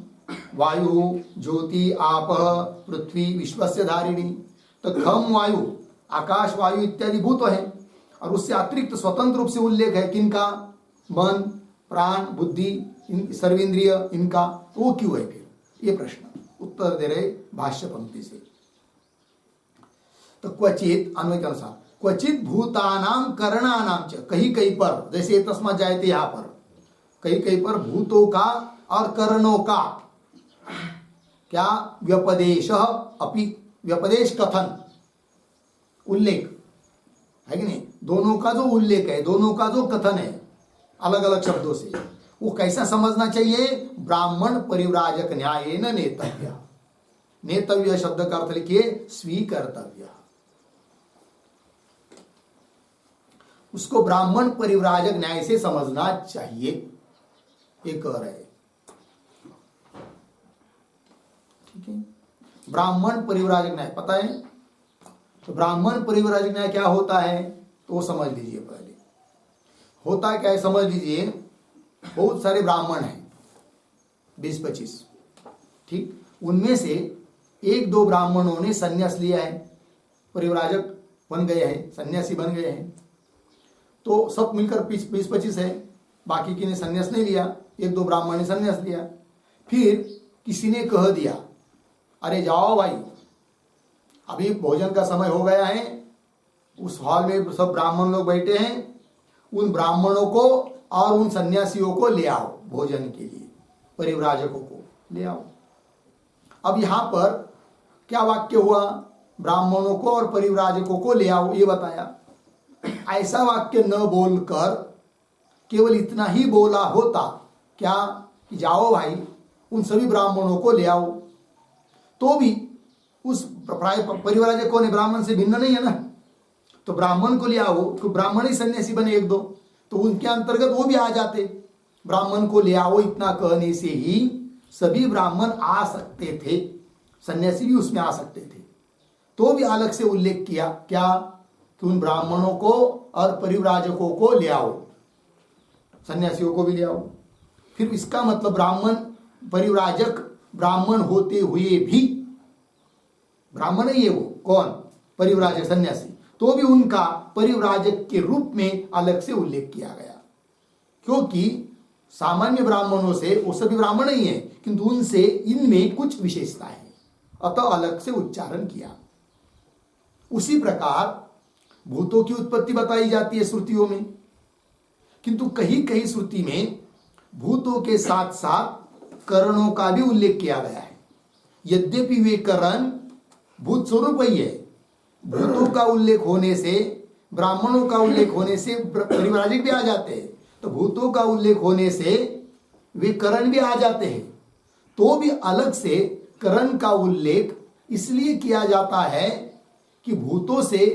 वायु ज्योति आप पृथ्वी विश्वस्य धारिणी। तो खम वायु आकाश वायु इत्यादि भूत है, और उससे अतिरिक्त स्वतंत्र रूप से उल्लेख है किनका? मन प्राण बुद्धि सर्वेंद्रिय इनका, वो क्यों है फिर, ये प्रश्न उत्तर दे रहे भाष्य पंक्ति से। तो क्वचित अन्वय के अनुसार क्वचित भूतानां करणानां च, कहीं कहीं पर, जैसे तस्मात् जायते यहां पर कहीं कहीं पर भूतों का और करणों का क्या व्यपदेश अपि, व्यपदेश कथन उल्लेख है कि नहीं, दोनों का जो उल्लेख है, दोनों का जो कथन है अलग अलग शब्दों से, वो कैसा समझना चाहिए? ब्राह्मण परिव्राजक न्यायेन नेतव्य। नेतव्य शब्द का अर्थ लिखिए स्वीकर्तव्य। उसको ब्राह्मण परिव्राजक न्याय से समझना चाहिए, ये कह रहे। ठीक है, ब्राह्मण परिव्राजक न्याय पता है? तो ब्राह्मण परिव्राजक न्याय क्या होता है तो समझ लीजिए। पहले होता क्या है समझ लीजिए। बहुत सारे ब्राह्मण हैं, 20-25, ठीक। उनमें से एक दो ब्राह्मणों ने संन्यास लिया है, परिव्राजक बन गए हैं, सन्यासी बन गए हैं। तो सब मिलकर 20-25 है, बाकी की ने संन्यास नहीं लिया, एक दो ब्राह्मण ने संन्यास लिया। फिर किसी ने कह दिया अरे जाओ भाई, अभी भोजन का समय हो गया है, उस हॉल में सब ब्राह्मण लोग बैठे हैं, उन ब्राह्मणों को और उन सन्यासियों को ले आओ भोजन के लिए, परिव्राजकों को ले आओ। अब यहां पर क्या वाक्य हुआ? ब्राह्मणों को और परिव्राजकों को ले आओ, ये बताया। ऐसा वाक्य न बोलकर केवल इतना ही बोला होता क्या कि जाओ भाई उन सभी ब्राह्मणों को ले आओ, तो भी उस परिव्राजक कौन है? ब्राह्मण से भिन्न नहीं है ना। तो ब्राह्मण को ले आओ, तो ब्राह्मण ही सन्यासी बने एक दो, तो उनके अंतर्गत वो भी आ जाते। ब्राह्मण को ले आओ इतना कहने से ही सभी ब्राह्मण आ सकते थे, सन्यासी भी उसमें आ सकते थे। तो भी अलग से उल्लेख किया क्या कि उन ब्राह्मणों को और परिव्राजकों को ले आओ, सन्यासियों को भी ले आओ। फिर इसका मतलब ब्राह्मण परिव्राजक ब्राह्मण होते हुए भी, ब्राह्मण ही है वो कौन? परिव्राजक सन्यासी, तो भी उनका परिव्राजक के रूप में अलग से उल्लेख किया गया, क्योंकि सामान्य ब्राह्मणों से वो सभी ब्राह्मण ही है, किंतु उनसे इनमें कुछ विशेषता है, अतः अलग से उच्चारण किया। उसी प्रकार भूतों की उत्पत्ति बताई जाती है श्रुतियों में, किंतु कहीं कहीं श्रुति में भूतों के साथ साथ करणों का भी उल्लेख किया गया है। यद्यपि वे करण भूत स्वरूप ही है, भूतों का उल्लेख होने से, ब्राह्मणों का उल्लेख होने से परिव्राजक भी आ जाते हैं, तो भूतों का उल्लेख होने से वे करण भी आ जाते हैं। तो भी अलग से करण का उल्लेख इसलिए किया जाता है कि भूतों से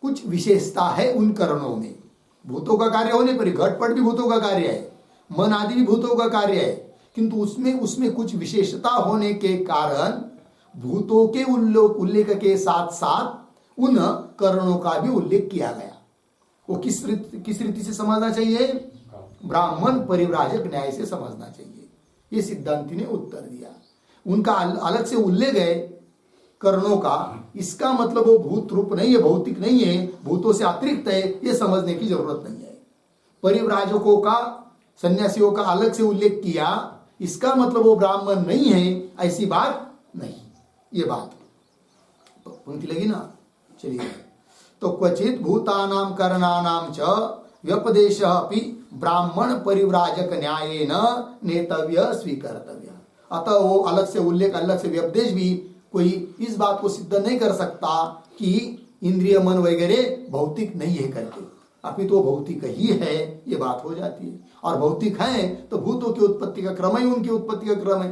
कुछ विशेषता है उन करणों में। भूतों का कार्य होने पर घटपट भी भूतों का कार्य है, मन आदि भी भूतों का कार्य है, किंतु उसमें कुछ विशेषता होने के कारण भूतों के उल्लेख के साथ साथ उन करणों का भी उल्लेख किया गया। वो किस रीति से समझना चाहिए? ब्राह्मण परिव्राजक न्याय से समझना चाहिए। ये सिद्धांति ने उत्तर दिया। उनका अलग से उल्लेख है करणों का, इसका मतलब वो भूत रूप नहीं है, भौतिक नहीं है, भूतों से अतिरिक्त है, ये समझने की जरूरत नहीं है। परिव्राजकों का, सन्यासियों का अलग से उल्लेख किया, इसका मतलब वो ब्राह्मण नहीं है, ऐसी बात नहीं। ये बात पंक्ति लगी ना? चलिए, तो क्वचित भूतानां करणानां च व्यपदेशः अपि ब्राह्मण परिव्राजक न्यायेन नेतव्य स्वीकर्तव्य। अतः वो अलग से उल्लेख, अलग से व्यपदेश भी कोई इस बात को सिद्ध नहीं कर सकता कि इंद्रिय मन वगैरह भौतिक नहीं है करके, अभी तो भौतिक ही है, ये बात हो जाती है। और भौतिक है तो भूतों की उत्पत्ति का क्रम ही उनकी उत्पत्ति का क्रम है,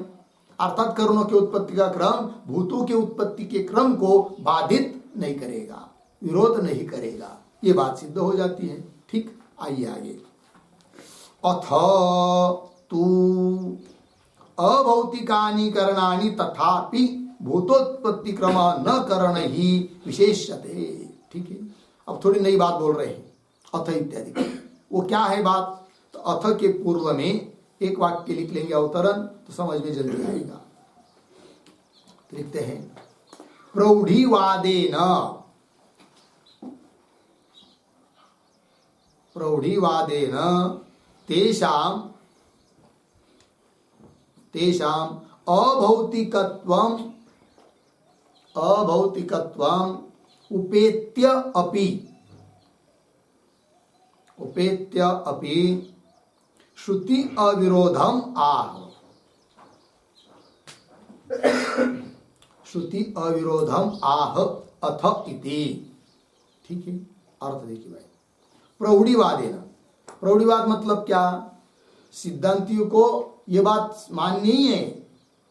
अर्थात करणों की उत्पत्ति का क्रम भूतों के उत्पत्ति के क्रम को बाधित नहीं करेगा, विरोध नहीं करेगा, ये बात सिद्ध हो जाती है। ठीक, आइए आगे। अथ तू अभौतिकानि करणानि तथापि भूतोत्पत्ति क्रम न करण ही विशेष्यते। ठीक है, अब थोड़ी नई बात बोल रहे हैं, अथ इत्यादि। वो क्या है बात? तो अथ के पूर्व में एक वाक्य लिख लेंगे अवतरण, तो समझ में जल्दी आएगा। तो लिखते हैं प्रौढ़ीवादेन, प्रौढ़ीवादेन तेषां अभौतिकत्वम् उपेत्य अपि श्रुति अविरोधम आह, श्रुति अविरोधम आह अथ इति। ठीक है, अर्थ देखिए भाई। प्रौढ़ीवाद है ना, प्रौढ़ीवाद मतलब क्या? सिद्धांतियों को ये बात माननी है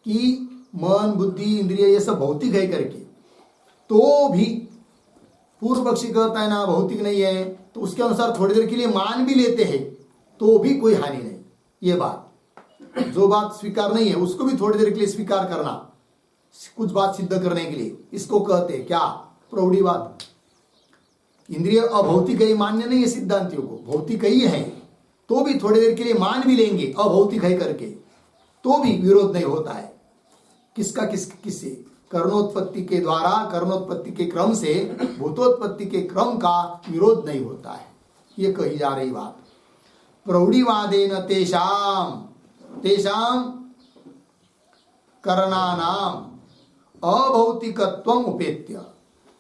कि मन बुद्धि इंद्रिय ये सब भौतिक है करके, तो भी पूर्व पक्षी कहता है ना भौतिक नहीं है, तो उसके अनुसार थोड़ी देर के लिए मान भी लेते हैं तो भी कोई हानि नहीं। ये बात, जो बात स्वीकार नहीं है उसको भी थोड़ी देर के लिए स्वीकार करना, कुछ बात सिद्ध करने के लिए, इसको कहते हैं क्या? प्रौढ़ीवाद। इंद्रिय अभौतिक है मान्य नहीं है सिद्धांतियों को, भौतिक ही है, तो भी थोड़ी देर के लिए मान भी लेंगे अभौतिक है करके, तो भी विरोध नहीं होता है। किसका किससे? कर्णोत्पत्ति के द्वारा, कर्णोत्पत्ति के क्रम से भूतोत्पत्ति के क्रम का विरोध नहीं होता है, ये कही जा रही बात। प्रौढ़ीवादेन तेषां करणानाम अभौतिकत्वम उपेत्य,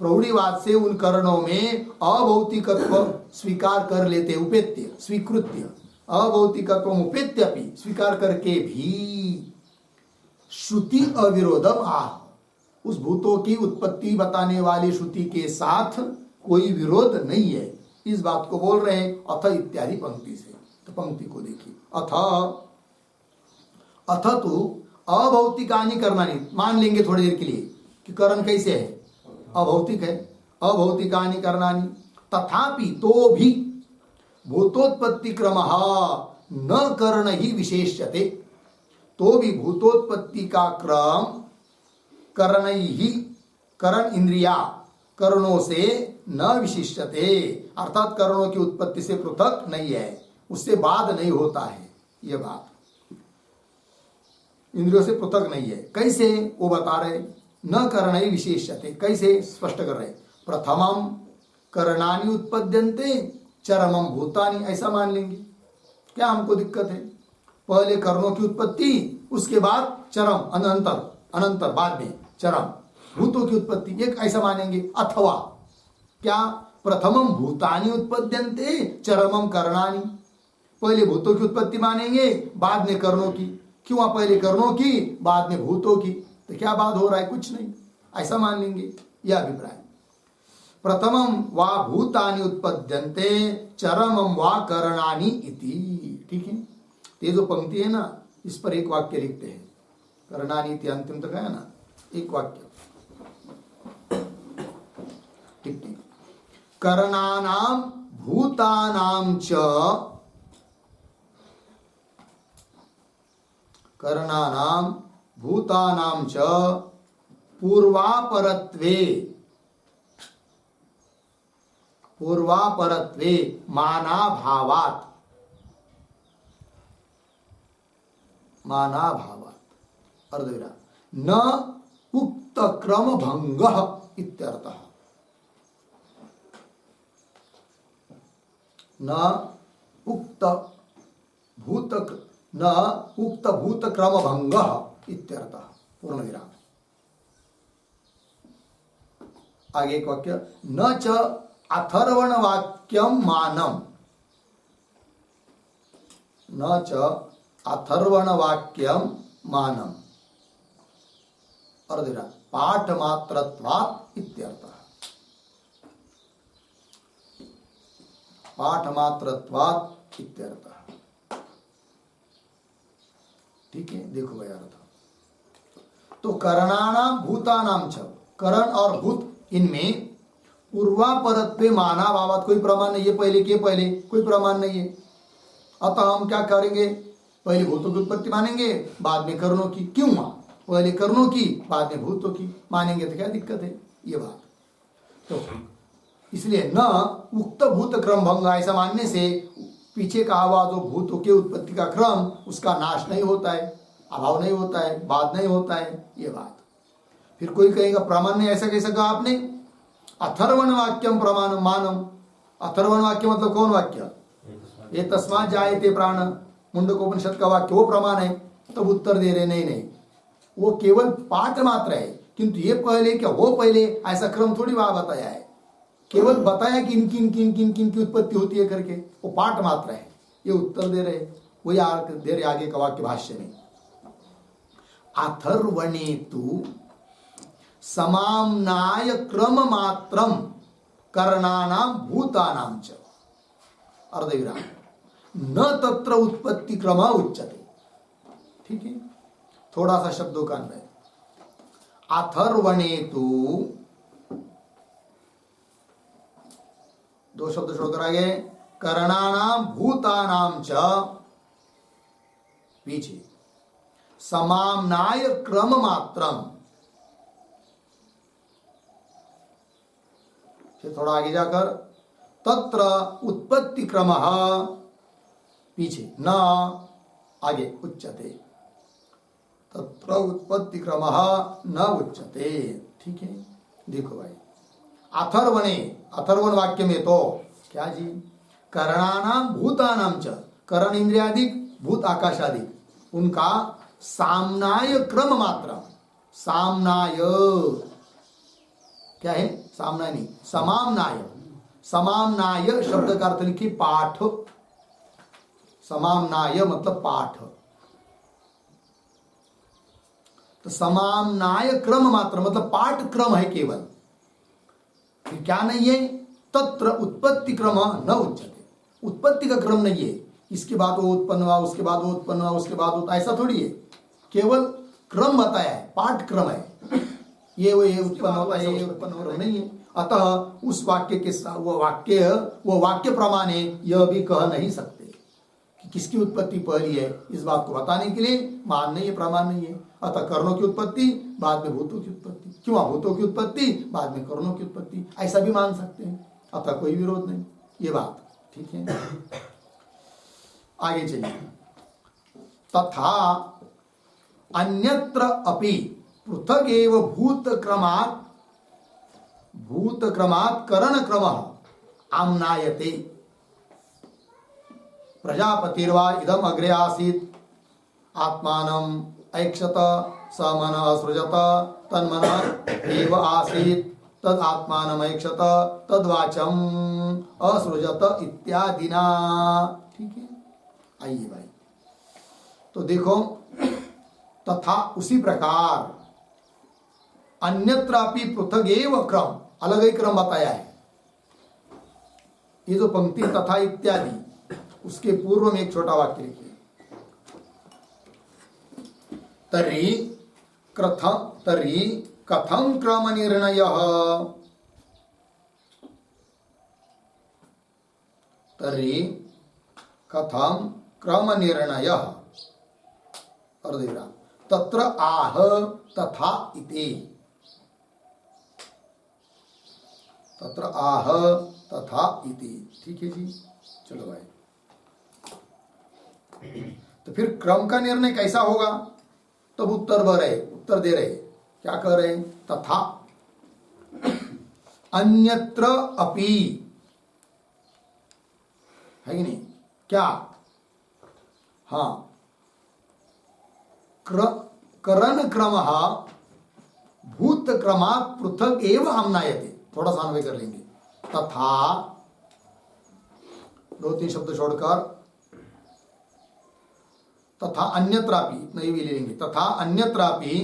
प्रौढ़ीवाद से उन करणों में अभौतिकत्व स्वीकार कर लेते, उपेत्य स्वीकृत्य, अभौतिकत्व उपेत्यपि स्वीकार करके भी श्रुति अविरोधम आह, उस भूतों की उत्पत्ति बताने वाली श्रुति के साथ कोई विरोध नहीं है, इस बात को बोल रहे हैं अथ इत्यादि पंक्ति से। तो पंक्ति को देखिए, अथ तो अभौतिकानि करणानि, मान लेंगे थोड़ी देर के लिए कि करण कैसे है, अभौतिक है, अभौतिकानि करणानि तथापि, तो भी भूतोत्पत्ति क्रमः न करण ही विशेष्यते, तो भी भूतोत्पत्ति का क्रम करण ही, करण इंद्रिया करणों से न विशिष्यते, अर्थात करणों की उत्पत्ति से पृथक नहीं है, उससे बाद नहीं होता है। यह बात इंद्रियों से पृथक नहीं है। कैसे? वो बता रहे, न करण ही विशेष्यते, कैसे स्पष्ट कर रहे? प्रथमम करणानि उत्पद्यन्ते चरमम भूतानि, ऐसा मान लेंगे, क्या हमको दिक्कत है? पहले कर्णों की उत्पत्ति, उसके बाद चरम, अनंतर बाद में चरम भूतों की उत्पत्ति, एक ऐसा मानेंगे। अथवा क्या? प्रथमम भूतानि उत्पद्यन्ते चरमम करणानि, पहले भूतों की उत्पत्ति मानेंगे बाद में कर्णों की। क्यों? पहले कर्णों की बाद में भूतों की, तो क्या बात हो रहा है? कुछ नहीं, ऐसा मान लेंगे, यह अभिप्राय। प्रथमम वा भूतानि उत्पद्यन्ते चरमम वा करणानि इति। ठीक है, ये जो पंक्ति है ना, इस पर एक वाक्य लिखते हैं, करणानि इति अंतिम तक है ना, एक वाक्य। ठीक ठीक, करणानाम भूतानाम च, करणानाम भूतानाम च पूर्वापरत्वे, पूर्वापरत्वे मानाभावात्, मानाभावात् अर्धविराम न उक्त क्रम भंगः इत्यर्थः, न उक्त भूत क्रम भंगः इत्यर्थः, पूर्ण विराम। आगे एक वाक्य, न च अथर्वण वाक्यम मानम, न च अथर्वण वाक्यम मानम, और दे रहा पाठ मात्रत्वात् इत्यर्थ। पाठ मात्रत्वात् इत्यर्थ। ठीक है, देखो भाई अर्थ। तो करणानाम भूतानाम च, करण और भूत इनमें पूर्वापरत्वे मानाभावात कोई प्रमाण नहीं है। पहले के पहले कोई प्रमाण नहीं है। अतः हम क्या करेंगे, पहले भूतों की उत्पत्ति मानेंगे, बाद में करणों की। क्यों पहले करणों की बाद में भूतों की मानेंगे तो क्या दिक्कत है ये बात। तो इसलिए न उक्त भूत क्रम भंग, ऐसा मानने से पीछे कहा हुआ जो भूतों के उत्पत्ति का क्रम उसका नाश नहीं होता है, अभाव नहीं होता है, बाद नहीं होता है ये बात। फिर कोई कहेगा प्रमाण नहीं, ऐसा कैसे कहा आपने। अथर्वण वाक्यम प्रमाण मानम। अथर्वण वाक्य मतलब कौन वाक्य, ये तस्मात् जायते प्राण, मुंडकोपनिषद का वाक्य, वो प्रमाण है। तब उत्तर दे रहे नहीं नहीं, वो केवल पाठ मात्र है, किंतु ये पहले क्या वो पहले ऐसा क्रम थोड़ी वहां बताया है। केवल बताया कि इनकी इनकी इनकी इनकी इनकी उत्पत्ति होती है करके, वो पाठ मात्र है। ये उत्तर दे रहे, वही दे रहे आगे का वाक्य भाष्य में। अथर्वणे तु समाम्नाय क्रम मात्रम करणानाम भूतानाम च अर्धविराम न तत्र उत्पत्ति क्रम उच्यते। ठीक है, थोड़ा सा शब्दों का अन्वय। अथर्वणे तु, दो शब्द छोड़कर आगे, करणानाम भूतानाम च पीछे समाम्नाय क्रम मात्रम, फिर थोड़ा आगे जाकर तत्र उत्पत्ति क्रमः पीछे न आगे उच्यते, तत्र उत्पत्ति क्रमः न उच्यते। ठीक है, देखो भाई अथर्वणे, अथर्वण वाक्य में तो क्या जी, करणानाम भूतानाम च, करण इंद्रियादिक भूत आकाशादिक, उनका सामनाय क्रम मात्र, सामनाय क्या है, सामनाय नहीं समाम्नाय, समाम्नाय शब्द का अर्थ लिखिए पाठ, समाम्नाय मतलब पाठ। तो समाम्नाय क्रम मात्र मतलब पाठ क्रम है केवल, फिर क्या नहीं है, तत्र उत्पत्ति क्रम न उच्यते, उत्पत्ति का क्रम नहीं है। इसके बाद वो उत्पन्न हुआ, उसके बाद वो उत्पन्न हुआ, उसके बाद होता, ऐसा थोड़ी है। केवल क्रम बताया है, पाठ क्रम है। ये उत्पन्न होता है, ये उत्पन्न हो रहा नहीं है। अतः उस वाक्य के वो वाक्य प्रमाणे यह भी कह नहीं सकते कि किसकी उत्पत्ति पहली है। इस बात को बताने के लिए मान नहीं है, प्रमाण नहीं है। अतः कर्णों की उत्पत्ति बाद में भूतों की उत्पत्ति, क्यों भूतों की उत्पत्ति बाद में कर्णों की उत्पत्ति, ऐसा भी मान सकते हैं। अतः कोई विरोध नहीं, ये बात ठीक है। आगे चलिए, तथा अन्यत्र अपि पृथक एव भूत क्रमात् करण क्रम आम्नायते। प्रजापतिर्वा इदम अग्रे आसीत् आत्मानम् ऐक्षत स मनः सृजत तन्मनः एव आसीत् तद आत्मानम् ऐक्षत तद वाचम असृजत इत्यादिना। ठीक है, आइए भाई, तो देखो, तथा उसी प्रकार अन्यत्रापि पृथक एव क्रम, अलग ही क्रम बताया है। ये जो पंक्ति तथा इत्यादि, उसके पूर्व में एक छोटा वाक्य लिखिए, तर्हि कथम क्रम निर्णयः, तर्हि कथम क्रम निर्णयः अर्धविराम तत्र आह तथा इति, तत्र आह तथा इति। ठीक है जी, चलो भाई। तो फिर क्रम का निर्णय कैसा होगा, तब उत्तर दे रहे, क्या कह रहे हैं, तथा अन्यत्र अपि, है कि नहीं, क्या, हाँ, करण क्रम भूत क्रमात् पृथक एव आम्नायते। थोड़ा सा अन्वय कर लेंगे, तथा दो तीन शब्द छोड़कर तथा अन्यत्रापि, इतना ही भी ले लेंगे, तथा अन्यत्रापि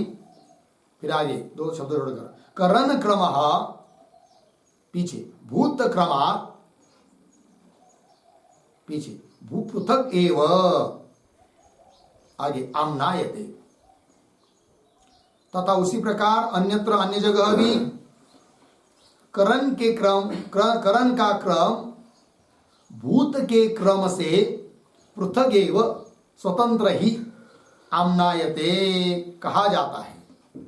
फिर आगे दो शब्द जोड़कर करण क्रम पीछे भूत क्रमात् पीछे भू पृथक एव आगे आम्नायते तथा उसी प्रकार अन्यत्र अन्य जगह भी करण का क्रम भूत के क्रम से पृथक एव स्वतंत्र ही आम्नायते कहा जाता है,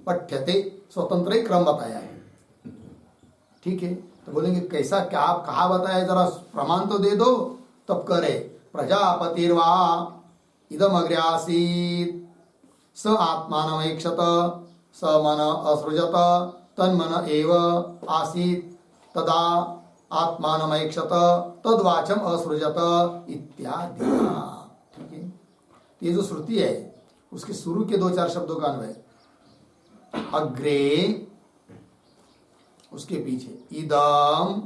पठ्यते स्वतंत्र ही क्रम बताया है। ठीक है, तो बोलेंगे कैसा क्या आप कहा बताया, जरा प्रमाण तो दे दो। तब करे प्रजापतिर्वा इदम अग्रे आसीत् स आत्मानमैक्षत स मन असृजत तन्मन एव आसीत् तदा आत्मानमैक्षत तद्वाचम असृजत इत्यादि। ठीक है, ये जो श्रुति है उसके शुरू के 2-4 शब्दों का अन्वय अग्रे, उसके पीछे इदम,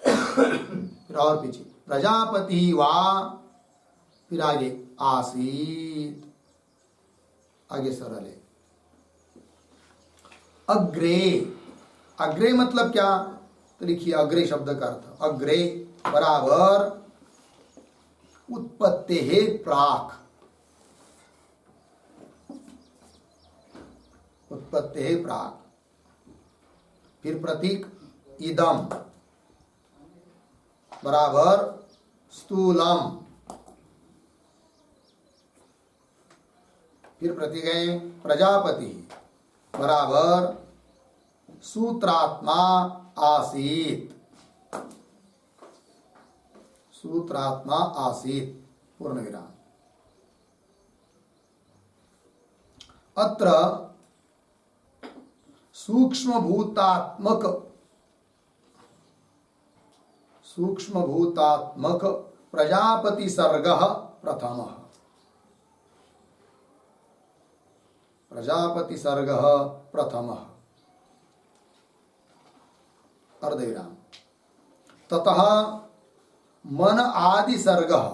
फिर और पीछे प्रजापति वा, फिर आगे आसीत, आगे सरल है। अग्रे, अग्रे मतलब क्या, तो लिखिए अग्रे शब्द का अर्थ अग्रे बराबर उत्पत्तेः प्राक्, उत्पत्तेः प्राक्, फिर प्रतीक इदम बराबर स्थूलम, फिर प्रतीक है प्रजापति बराबर सूत्रात्मा आसीत, सूत्रात्मा आसीत पूर्ण विराम। अत्र सूक्ष्म भूतात्मक प्रजापति सर्गः प्रथमः, प्रजापति सर्गः प्रथमः अर्धविराम। ततः मन आदि सर्गः,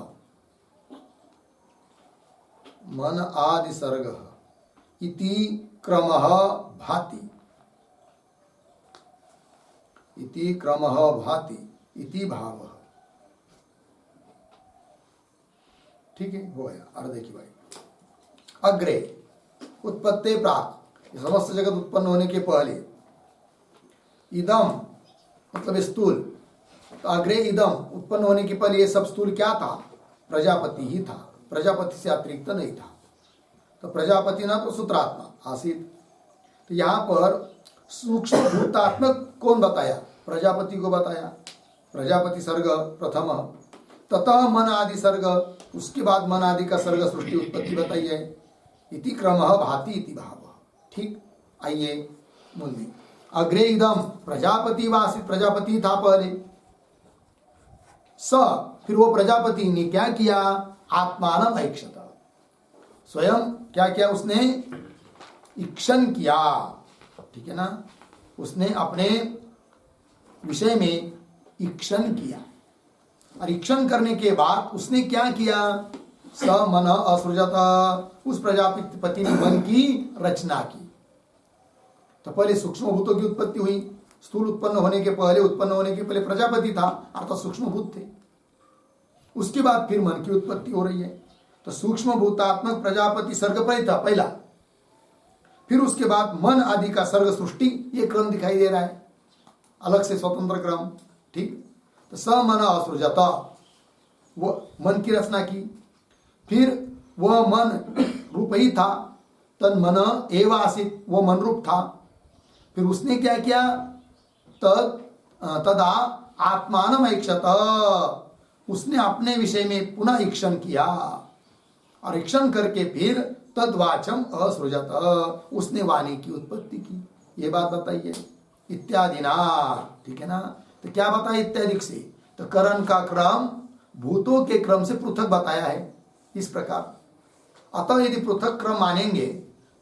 मन आदि सर्गः इति क्रमः भाति, इति क्रमः भाति इति भावः। ठीक है, हो गया अर्धे की भाई। अग्रे उत्पत्ति प्राक, समस्त जगत उत्पन्न होने के पहले, इदम मतलब स्थूल, तो अग्रे इदम उत्पन्न होने के पहले ये सब स्थूल क्या था, प्रजापति ही था, प्रजापति से अतिरिक्त नहीं था। तो प्रजापति ना तो सूत्रात्मा आसित। तो यहाँ पर सूक्ष्म भूतात्मक कौन बताया, प्रजापति को बताया, प्रजापति सर्ग प्रथम, ततः मन आदि सर्ग, उसके बाद मन आदि का सर्ग सृष्टि उत्पत्ति बताई है, इति क्रमः भाति इति भावः। ठीक, आइए मूल में अग्रे इदम प्रजापति वासी, प्रजापति था पहले, स फिर वो प्रजापति ने क्या किया, आत्मानं ऐक्षत, स्वयं क्या किया उसने, इक्षण किया। ठीक है ना, उसने अपने विषय में इक्षण किया, और इक्षण करने के बाद उसने क्या किया, स मन असृजत, उस प्रजापति ने मन की रचना की। तो पहले सूक्ष्म भूतों की उत्पत्ति हुई, स्थूल उत्पन्न होने के पहले प्रजापति था अर्थात सूक्ष्म भूत थे, उसके बाद फिर मन की उत्पत्ति हो रही है। तो सूक्ष्म भूतात्मक प्रजापति सर्ग पहला, फिर उसके बाद मन आदि का सर्ग सृष्टि, ये क्रम दिखाई दे रहा है, अलग से स्वतंत्र क्रम। ठीक, तो स मन असृजत, वो मन की रचना की, फिर वह मन रूप ही था, तन मन एव आसित, वो मन रूप था, फिर उसने क्या किया, तदा आत्मानं ऐक्षत, उसने अपने विषय में पुनः इक्षण किया, और इक्षण करके फिर तद्वाचम असृजत, उसने वाणी की उत्पत्ति की। ये बात बताइए इत्यादि ना। ठीक है ना, तो क्या बताया इत्यादि से, तो करण का क्रम भूतों के क्रम से पृथक बताया है इस प्रकार। अतः यदि पृथक क्रम मानेंगे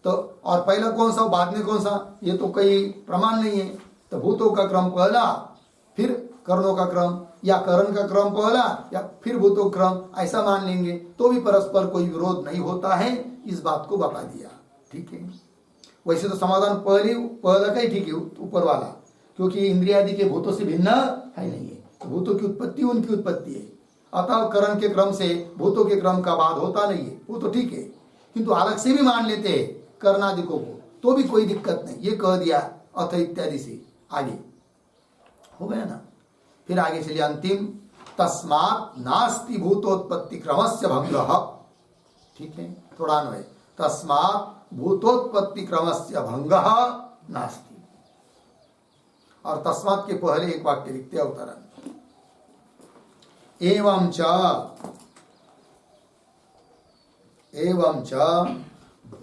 तो, और पहला कौन सा बाद में कौन सा, ये तो कोई प्रमाण नहीं है। तो भूतों का क्रम पहला फिर करणों का क्रम, या करण का क्रम पहला या फिर भूतों क्रम, ऐसा मान लेंगे तो भी परस्पर कोई विरोध नहीं होता है, इस बात को बता दिया। ठीक है, वैसे तो समाधान पहला का ही ठीक है, ऊपर वाला, क्योंकि इंद्रिय आदि के भूतों से भिन्न है नहीं है, तो भूतों की उत्पत्ति उनकी उत्पत्ति है, अतः करण के क्रम से भूतों के क्रम का बाद होता नहीं है, वो तो ठीक है। किंतु अलग से भी मान लेते हैं कर्णादिकों को तो भी कोई दिक्कत नहीं, ये कह दिया अथ इत्यादि से आगे हो गया ना। फिर आगे चलिए अंतिम, तस्मात् नास्ति भूतोत्पत्ति क्रमस्य भंगः, ठीक है, थोड़ा अन्वय, तस्मात् भूतोत्पत्ति क्रमस्य भंगः नास्ति, और तस्मात् के पहले एक वाक्य लिखते हैं अवतरण, एवं च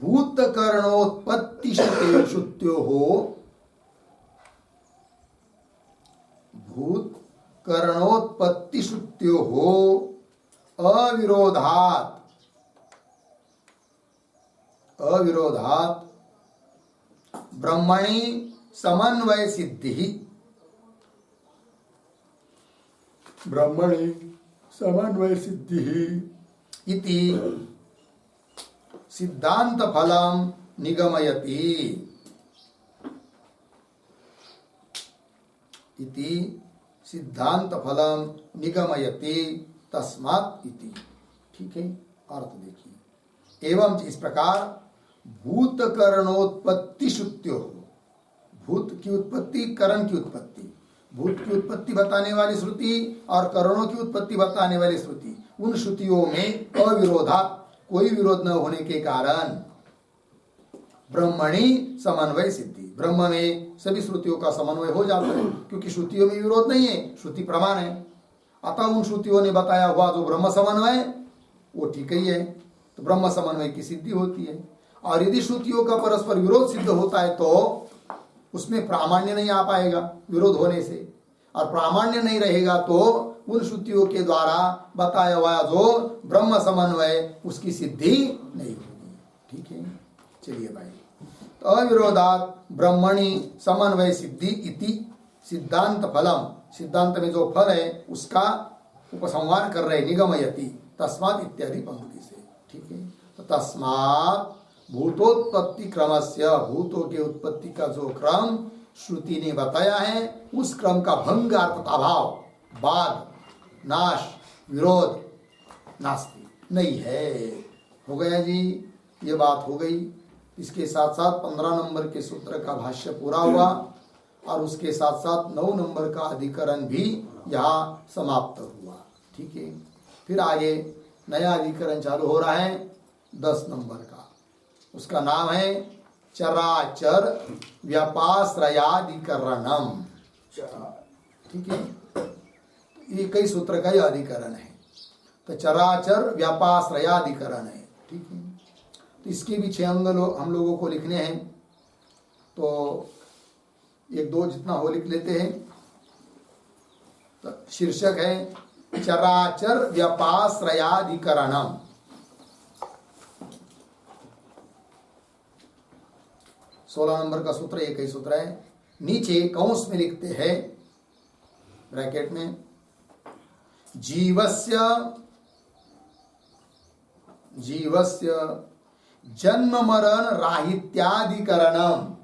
भूतकरणोत्पत्ति श्रुत्योः भूतकरणोत्पत्ति श्रुत्योः अविरोधात् ब्रह्मणि समन्वय सिद्धि, ब्रह्मणि समन्वय सिद्धि इति सिद्धांत फलम निगमयति, इति सिद्धांत फलम निगमयति तस्मात् इति, ठीक है। अर्थ देखिए, एवं इस प्रकार भूतकरणोत्पत्ति श्रुत्यो, भूत की उत्पत्ति करण की उत्पत्ति, भूत की उत्पत्ति बताने वाली श्रुति और करणों की उत्पत्ति बताने वाली श्रुति, उन श्रुतियों में अविरोधात् कोई विरोध न होने के कारण ब्रह्मणि समन्वय सिद्धि, ब्रह्म में सभी श्रुतियों का समन्वय हो जाता है, क्योंकि श्रुतियों में विरोध नहीं है, श्रुति प्रमाण है, अतः उन श्रुतियों ने बताया हुआ जो ब्रह्म समन्वय वो ठीक ही है, तो ब्रह्म समन्वय की सिद्धि होती है। और यदि श्रुतियों का परस्पर विरोध सिद्ध होता है तो उसमें प्रामाण्य नहीं आ पाएगा विरोध होने से, और प्रामाण्य नहीं रहेगा तो उन श्रुतियों के द्वारा बताया हुआ जो ब्रह्म समन्वय उसकी सिद्धि नहीं होगी, ठीक है। चलिए भाई, तो अविरोधात् ब्रह्मणि समन्वय सिद्धि इति सिद्धांत फलम, सिद्धांत में जो फल है उसका उपसंहार कर रहे निगमयति तस्मात् इत्यादि पंक्ति से, ठीक है। तो तस्मात् भूतोत्पत्ति क्रमस्य, भूतों के उत्पत्ति का जो क्रम श्रुति ने बताया है उस क्रम का भंग अर्थात अभाव, बाद, नाश, विरोध नास्ति नहीं है। हो गया जी, ये बात हो गई। इसके साथ साथ 15 नंबर के सूत्र का भाष्य पूरा हुआ और उसके साथ साथ 9 नंबर का अधिकरण भी यहाँ समाप्त हुआ, ठीक है। फिर आगे नया अधिकरण चालू हो रहा है 10 नंबर का, उसका नाम है चराचर व्यापाश्रयाधिकरणम, ठीक है। ये कई सूत्र का यह अधिकरण है, तो चराचर व्यापाश्रयाधिकरण है, ठीक है। तो इसके भी 6 अंग हम लोगों को लिखने हैं, तो 1-2 जितना हो लिख लेते हैं। तो शीर्षक है चराचर व्यापाश्रयाधिकरणम, 16 नंबर का सूत्र एक ही सूत्र है। नीचे कंस में लिखते हैं ब्रैकेट में, जीवस्य जन्म मरण राहित्याधिकरणम,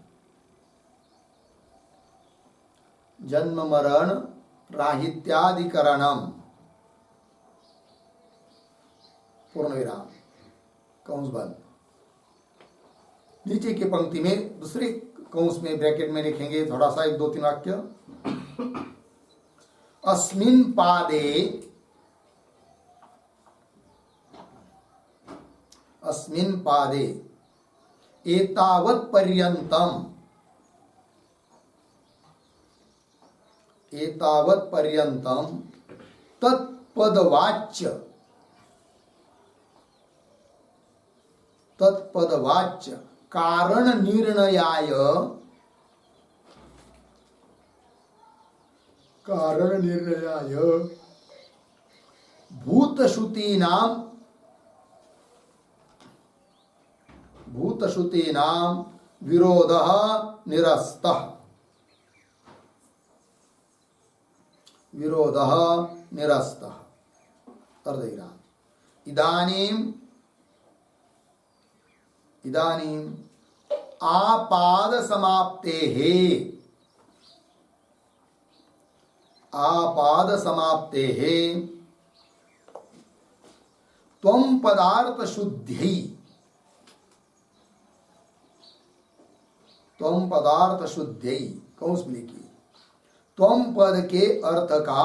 जन्म मरण राहित्याधिकरणम, पूर्ण विराम, कंस बंद। नीचे की पंक्ति में दूसरे कंस में ब्रैकेट में लिखेंगे थोड़ा सा 1-2-3 वाक्य, अस्मिन् पादे एतावत् पर्यन्तं तत्पदवाच्य कारण निर्णयाय भूतश्रुतीनां विरोधः निरस्तः, अर्धविराम। इदानीं आपाद समाप्तेः आपाद समाप्तेः त्वं पदार्थ शुद्ध्यै त्वं पदार्थ शुद्ध्यै कौंस में लिखिए त्वं पद के अर्थ का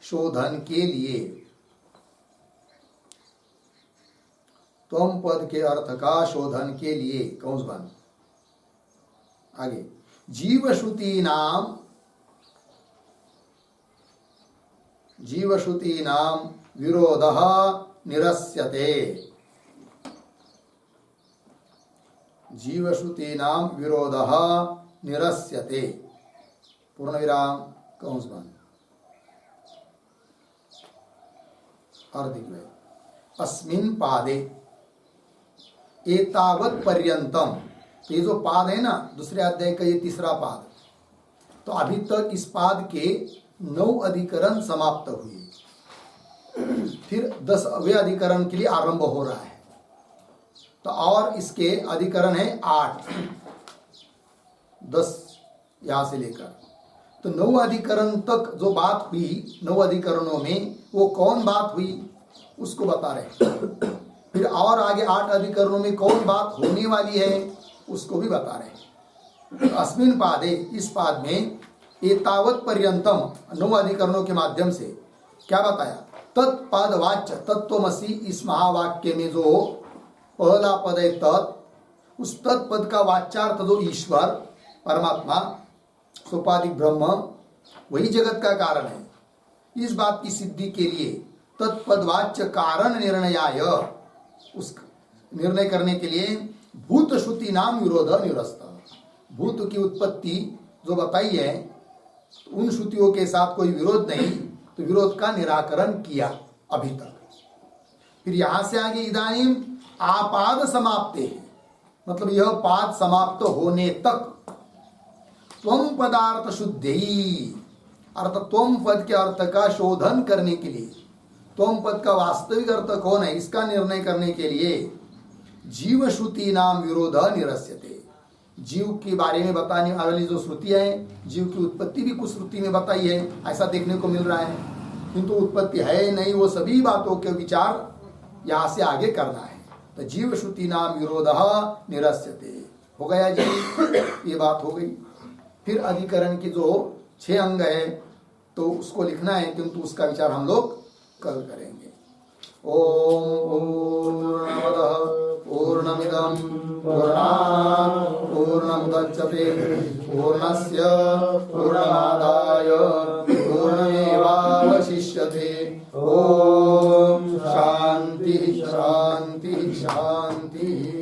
शोधन के लिए त्वं पद के अर्थ का शोधन के लिए कौंस बन आगे जीवश्रुति नाम विरोधः निरस्यते जीवश्रुति नाम विरोधः निरस्यते पूर्ण विराम कंस बंद अर्धिक अस्मिन् पादे एतावत् पर्यंतम ये जो पाद है ना दूसरे अध्याय का ये तीसरा पाद तो अभी तक इस पाद के 9 अधिकरण समाप्त हुए फिर 10वें अधिकरण के लिए आरंभ हो रहा है तो और इसके अधिकरण है 8 10 यहां से लेकर तो 9 अधिकरण तक जो बात हुई 9 अधिकरणों में वो कौन बात हुई उसको बता रहे फिर और आगे 8 अधिकरणों में कौन बात होने वाली है उसको भी बता रहे अस्मिन् पादे इस पाद में एतावत् पर्यंतम 9 अधिकरणों के माध्यम से क्या बताया तत्पद वाच्य तत्वमसि इस महावाक्य में जो पहला पद है तत् उस तत्पद का वाच्यार्थ जो ईश्वर परमात्मा सोपाधिक ब्रह्म वही जगत का कारण है इस बात की सिद्धि के लिए तत्पदवाच्य कारण निर्णयाय उस निर्णय करने के लिए भूत श्रुति नाम विरोध निरस्त भूत की उत्पत्ति जो बताई है उन श्रुतियों के साथ कोई विरोध नहीं तो विरोध का निराकरण किया अभी तक फिर यहां से आगे इदानीम आपाद समाप्ते मतलब यह पाद समाप्त होने तक त्वं पदार्थ शुद्धि अर्थ त्वं पद के अर्थ का शोधन करने के लिए त्वं पद का वास्तविक अर्थ कौन है इसका निर्णय करने के लिए जीव श्रुति नाम विरोध निरस्यते जीव के बारे में बताने वाली जो श्रुतियां हैं जीव की उत्पत्ति भी कुछ श्रुति में बताई है ऐसा देखने को मिल रहा है किंतु उत्पत्ति है नहीं वो सभी बातों के विचार यहाँ से आगे करना है तो जीव श्रुति नाम विरोध निरस्यते हो गया जी ये बात हो गई फिर अधिकरण की जो 6 अंग है तो उसको लिखना है किंतु उसका विचार हम लोग कल करेंगे ओम पूर्णमदः पूर्णमिदं पूर्णात् पूर्णमुदच्यते पूर्णस्य पूर्णमादाय पूर्णमेवावशिष्यते ओम शांति शांति शांति।